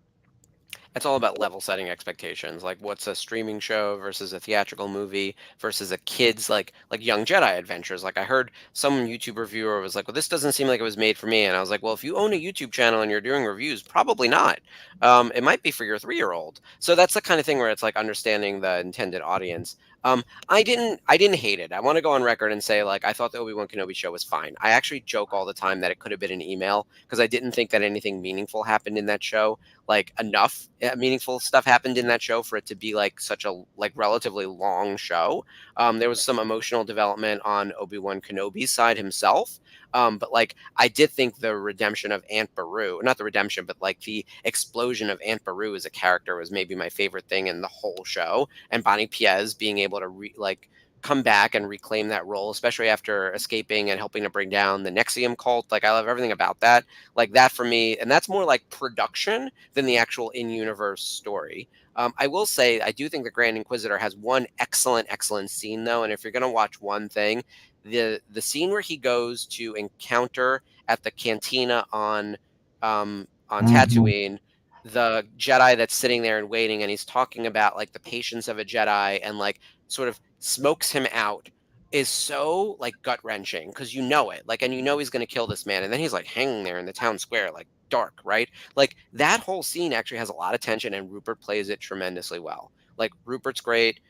It's all about level setting expectations. Like what's a streaming show versus a theatrical movie versus a kid's like Young Jedi Adventures. Like I heard some YouTube reviewer was like, "Well, this doesn't seem like it was made for me." And I was like, "Well, if you own a YouTube channel and you're doing reviews, probably not. It might be for your 3-year-old." So that's the kind of thing where it's like understanding the intended audience. I didn't hate it. I want to go on record and say like I thought the Obi-Wan Kenobi show was fine. I actually joke all the time that it could have been an email because I didn't think that anything meaningful happened in that show, like enough meaningful stuff happened in that show for it to be like such a like relatively long show. There was some emotional development on Obi-Wan Kenobi's side himself. But like I did think the redemption of Aunt Beru, not the redemption, but like the explosion of Aunt Beru as a character was maybe my favorite thing in the whole show. And Bonnie Piez being able to come back and reclaim that role, especially after escaping and helping to bring down the Nexium cult. Like I love everything about that. Like that for me, and that's more like production than the actual in-universe story. I will say I do think the Grand Inquisitor has one excellent scene though, and if you're gonna watch one thing, the scene where he goes to encounter at the cantina on Mm-hmm. Tatooine the Jedi that's sitting there and waiting, and he's talking about like the patience of a Jedi and like sort of smokes him out is so like gut wrenching because you know it, like, and you know he's gonna kill this man, and then he's like hanging there in the town square, like dark, right? Like that whole scene actually has a lot of tension, and Rupert plays it tremendously well. Like Rupert's great.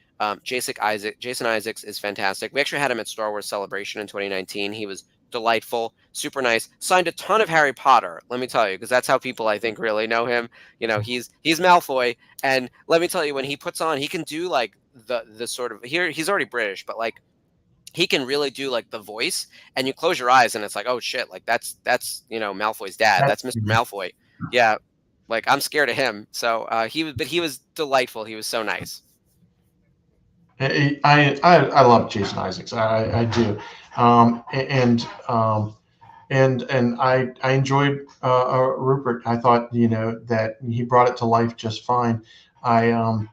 Jason Isaacs is fantastic. We actually had him at Star Wars Celebration in 2019. He was delightful, super nice. Signed a ton of Harry Potter. Let me tell you, because that's how people I think really know him. He's Malfoy, and let me tell you, when he puts on, he can do like the sort of here. He's already British, but like he can really do like the voice, and you close your eyes and it's like, oh shit, like that's Malfoy's dad. That's Mr. Malfoy. Yeah, like I'm scared of him. So he was delightful. He was so nice. I love Jason Isaacs. I do, and I enjoyed Rupert. I thought that he brought it to life just fine. I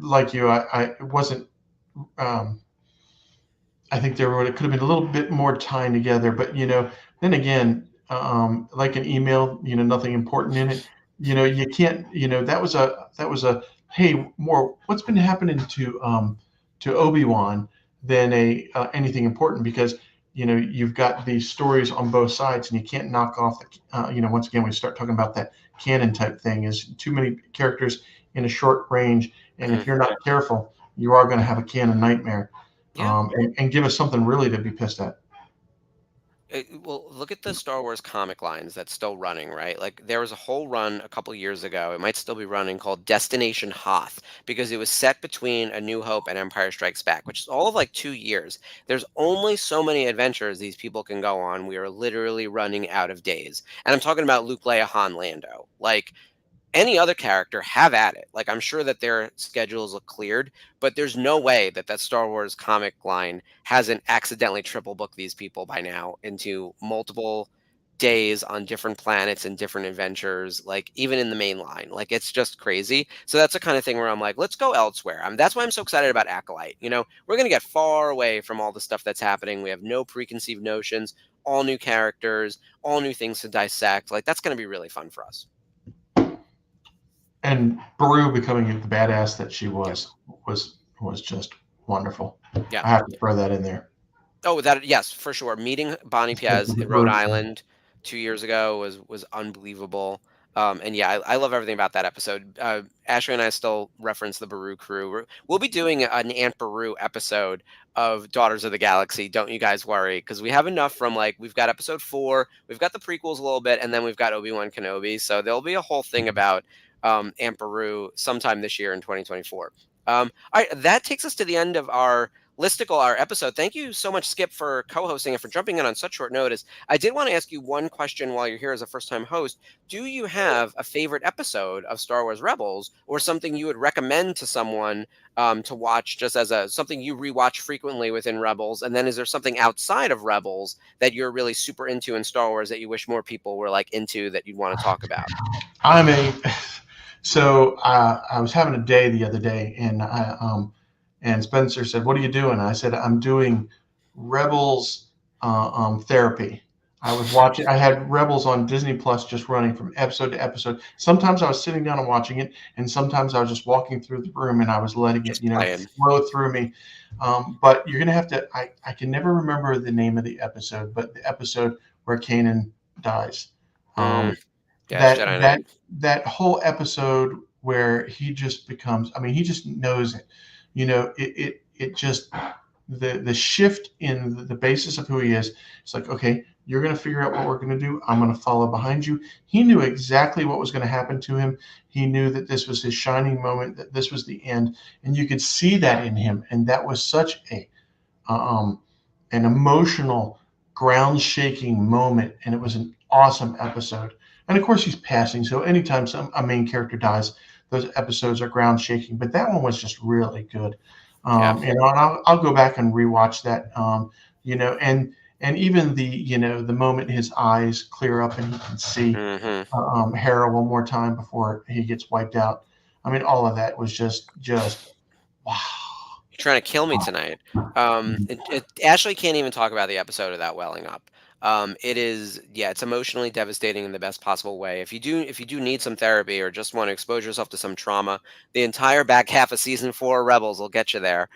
like you, I wasn't. Um, I think it could have been a little bit more time together, but then again, like an email, nothing important in it. You can't. That was a hey, more what's been happening to Obi-Wan than anything important, because you've got these stories on both sides, and you can't knock off once again we start talking about that canon type thing, is too many characters in a short range, and if you're not careful, you are going to have a canon nightmare. Yeah. And give us something really to be pissed at. Well, look at the Star Wars comic lines that's still running, right? Like there was a whole run a couple years ago. It might still be running, called Destination Hoth, because it was set between A New Hope and Empire Strikes Back, which is all of like 2 years. There's only so many adventures these people can go on. We are literally running out of days. And I'm talking about Luke, Leia, Han, Lando. Like any other character, have at it. Like I'm sure that their schedules look cleared, but there's no way that that Star Wars comic line hasn't accidentally triple booked these people by now into multiple days on different planets and different adventures, like even in the main line. Like it's just crazy. So that's the kind of thing where I'm like, let's go elsewhere. That's why I'm so excited about Acolyte. We're going to get far away from all the stuff that's happening. We have no preconceived notions, all new characters, all new things to dissect. Like that's going to be really fun for us. And Beru becoming the badass that she was Yep. was just wonderful. Yeah. I have to throw that in there. Oh, yes, for sure. Meeting Bonnie Piaz in Rhode Island 2 years ago was unbelievable. And yeah, I love everything about that episode. Ashley and I still reference the Baru crew. We'll be doing an Aunt Beru episode of Daughters of the Galaxy. Don't you guys worry, because we have enough from we've got episode 4, we've got the prequels a little bit, and then we've got Obi-Wan Kenobi. So there'll be a whole thing about Aunt Beru sometime this year in 2024. All right, that takes us to the end of our listicle, our episode. Thank you so much, Skip, for co-hosting and for jumping in on such short notice. I did want to ask you one question while you're here as a first-time host. Do you have a favorite episode of Star Wars Rebels, or something you would recommend to someone to watch, just as something you rewatch frequently within Rebels? And then is there something outside of Rebels that you're really super into in Star Wars that you wish more people were into, that you'd want to talk about? So I was having a day the other day, and Spencer said, "What are you doing?" I said, "I'm doing Rebels therapy." I was watching. I had Rebels on Disney Plus, just running from episode to episode. Sometimes I was sitting down and watching it, and sometimes I was just walking through the room and I was letting it, flow through me. But you're gonna have to. I can never remember the name of the episode, but the episode where Kanan dies. That whole episode where he just becomes. I mean, he just knows it. It just the shift in the basis of who he is. It's like, okay, you're going to figure out what we're going to do. I'm going to follow behind you. He knew exactly what was going to happen to him. He knew that this was his shining moment, that this was the end, and you could see that in him. And that was such an emotional, ground-shaking moment, and it was an awesome episode. And of course, he's passing, so anytime a main character dies, those episodes are ground shaking, but that one was just really good. And I'll go back and rewatch that. And even the moment his eyes clear up and he can see Hera one more time before he gets wiped out. I mean, all of that was just wow. You're trying to kill me tonight. Ashley can't even talk about the episode without welling up. It is, yeah, it's emotionally devastating in the best possible way. If you do need some therapy or just want to expose yourself to some trauma, the entire back half of season 4 Rebels will get you there.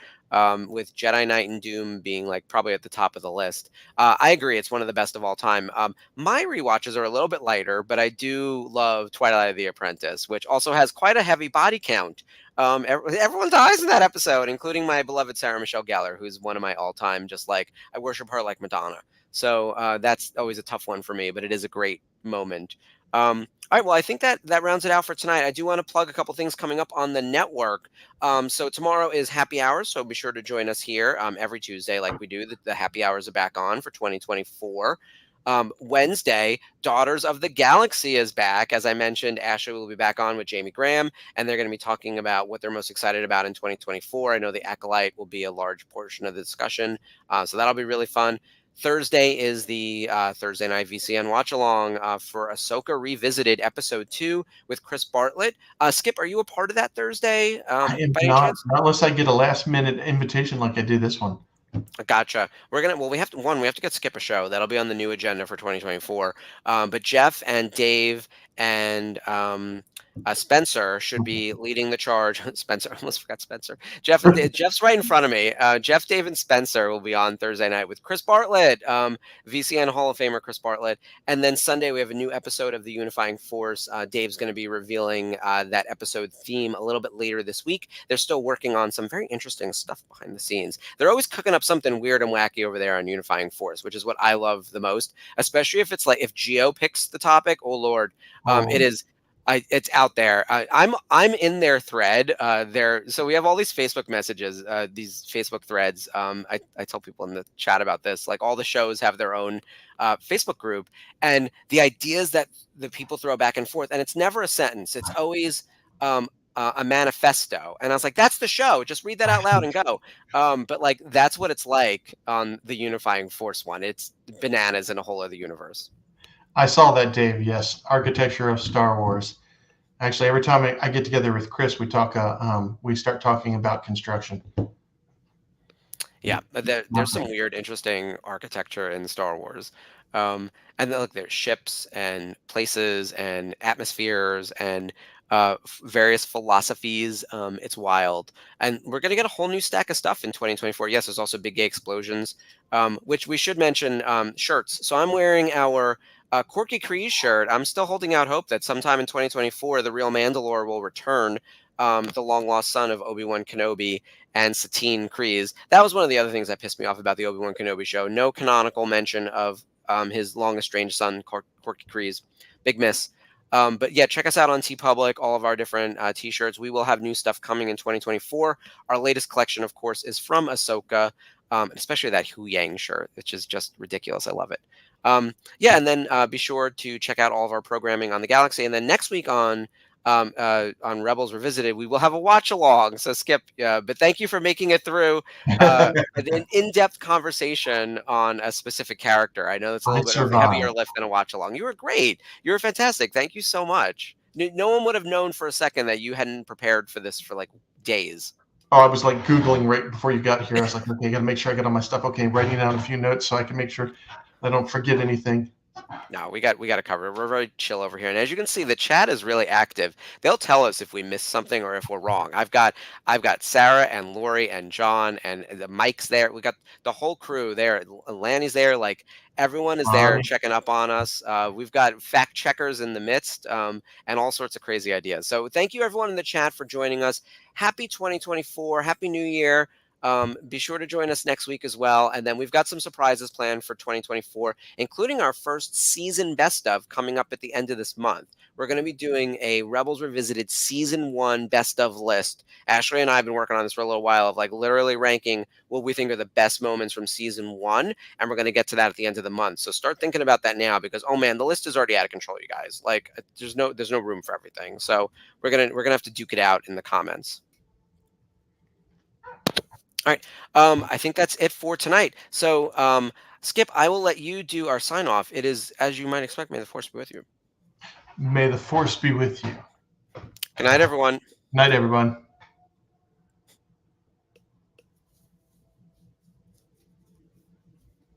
With Jedi Knight and Doom being like probably at the top of the list. I agree, it's one of the best of all time. My rewatches are a little bit lighter, but I do love Twilight of the Apprentice, which also has quite a heavy body count. Everyone dies in that episode, including my beloved Sarah Michelle Gellar, who's one of my all-time. Just like I worship her like Madonna. So that's always a tough one for me, but it is a great moment. All right, well, I think that rounds it out for tonight. I do want to plug a couple things coming up on the network. So tomorrow is happy hours, so be sure to join us here every Tuesday, like we do. The happy hours are back on for 2024. Wednesday, Daughters of the Galaxy is back. As I mentioned, Ashley will be back on with Jamie Graham, and they're going to be talking about what they're most excited about in 2024. I know the Acolyte will be a large portion of the discussion, so that'll be really fun. Thursday is the Thursday night VCN watch along for Ahsoka Revisited Episode 2 with Chris Bartlett. Skip, are you a part of that Thursday? I am by any not, chance? not unless I get a last minute invitation like I did this one. Gotcha. We have to get Skip a show. That'll be on the new agenda for 2024. But Jeff and Dave and Spencer should be leading the charge. Spencer, I almost forgot Spencer. Jeff's right in front of me. Jeff, Dave, and Spencer will be on Thursday night with Chris Bartlett, VCN Hall of Famer Chris Bartlett. And then Sunday, we have a new episode of The Unifying Force. Dave's going to be revealing that episode theme a little bit later this week. They're still working on some very interesting stuff behind the scenes. They're always cooking up something weird and wacky over there on Unifying Force, which is what I love the most, especially if it's like if Geo picks the topic. Oh, Lord. It is. It's out there. I'm in their thread. So we have all these Facebook messages, these Facebook threads. I tell people in the chat about this. Like all the shows have their own Facebook group, and the ideas that the people throw back and forth, and it's never a sentence. It's always a manifesto. And I was like, that's the show. Just read that out loud and go. But like that's what it's like on the Unifying Force one. It's bananas in a whole other universe. I saw that, Dave. Yes, architecture of Star Wars. Actually, every time I get together with Chris, we talk. We start talking about construction. Yeah, there's some weird, interesting architecture in Star Wars. And then, look, there's ships and places and atmospheres and various philosophies. It's wild. And we're going to get a whole new stack of stuff in 2024. Yes, there's also big gay explosions, which we should mention shirts. So I'm wearing our Corky Kryze shirt. I'm still holding out hope that sometime in 2024, the real Mandalore will return, the long-lost son of Obi-Wan Kenobi and Satine Kryze. That was one of the other things that pissed me off about the Obi-Wan Kenobi show. No canonical mention of his long-estranged son, Corky Kryze. Big miss. But yeah, check us out on TeePublic, all of our different T-shirts. We will have new stuff coming in 2024. Our latest collection, of course, is from Ahsoka, especially that Hu Yang shirt, which is just ridiculous. I love it. Yeah, and then be sure to check out all of our programming on the Galaxy. And then next week on Rebels Revisited, we will have a watch along. So Skip, but thank you for making it through an in-depth conversation on a specific character. I know it's a little bit of a heavier lift than a watch along. You were great. You were fantastic. Thank you so much. No one would have known for a second that you hadn't prepared for this for like days. Oh, I was like Googling right before you got here. I was like, okay, I got to make sure I got all my stuff. Okay, writing down a few notes so I can make sure I don't forget anything. No, we got to cover it. We're very chill over here, and as you can see, the chat is really active. They'll tell us if we missed something or if we're wrong. I've got Sarah and Lori and John and the Mike's there. We got the whole crew there. Lanny's there. Like everyone is there checking up on us. We've got fact checkers in the midst, and all sorts of crazy ideas. So thank you everyone in the chat for joining us. Happy 2024. Happy New Year. Be sure to join us next week as well. And then we've got some surprises planned for 2024, including our first season best of coming up at the end of this month. We're going to be doing a Rebels Revisited season 1 best of list. Ashley and I have been working on this for a little while of like literally ranking what we think are the best moments from season 1. And we're going to get to that at the end of the month. So start thinking about that now because, oh man, the list is already out of control, you guys. Like there's no room for everything. So we're going to have to duke it out in the comments. All right. I think that's it for tonight. So, Skip, I will let you do our sign off. It is, as you might expect, may the force be with you. May the force be with you. Good night, everyone. Night, everyone.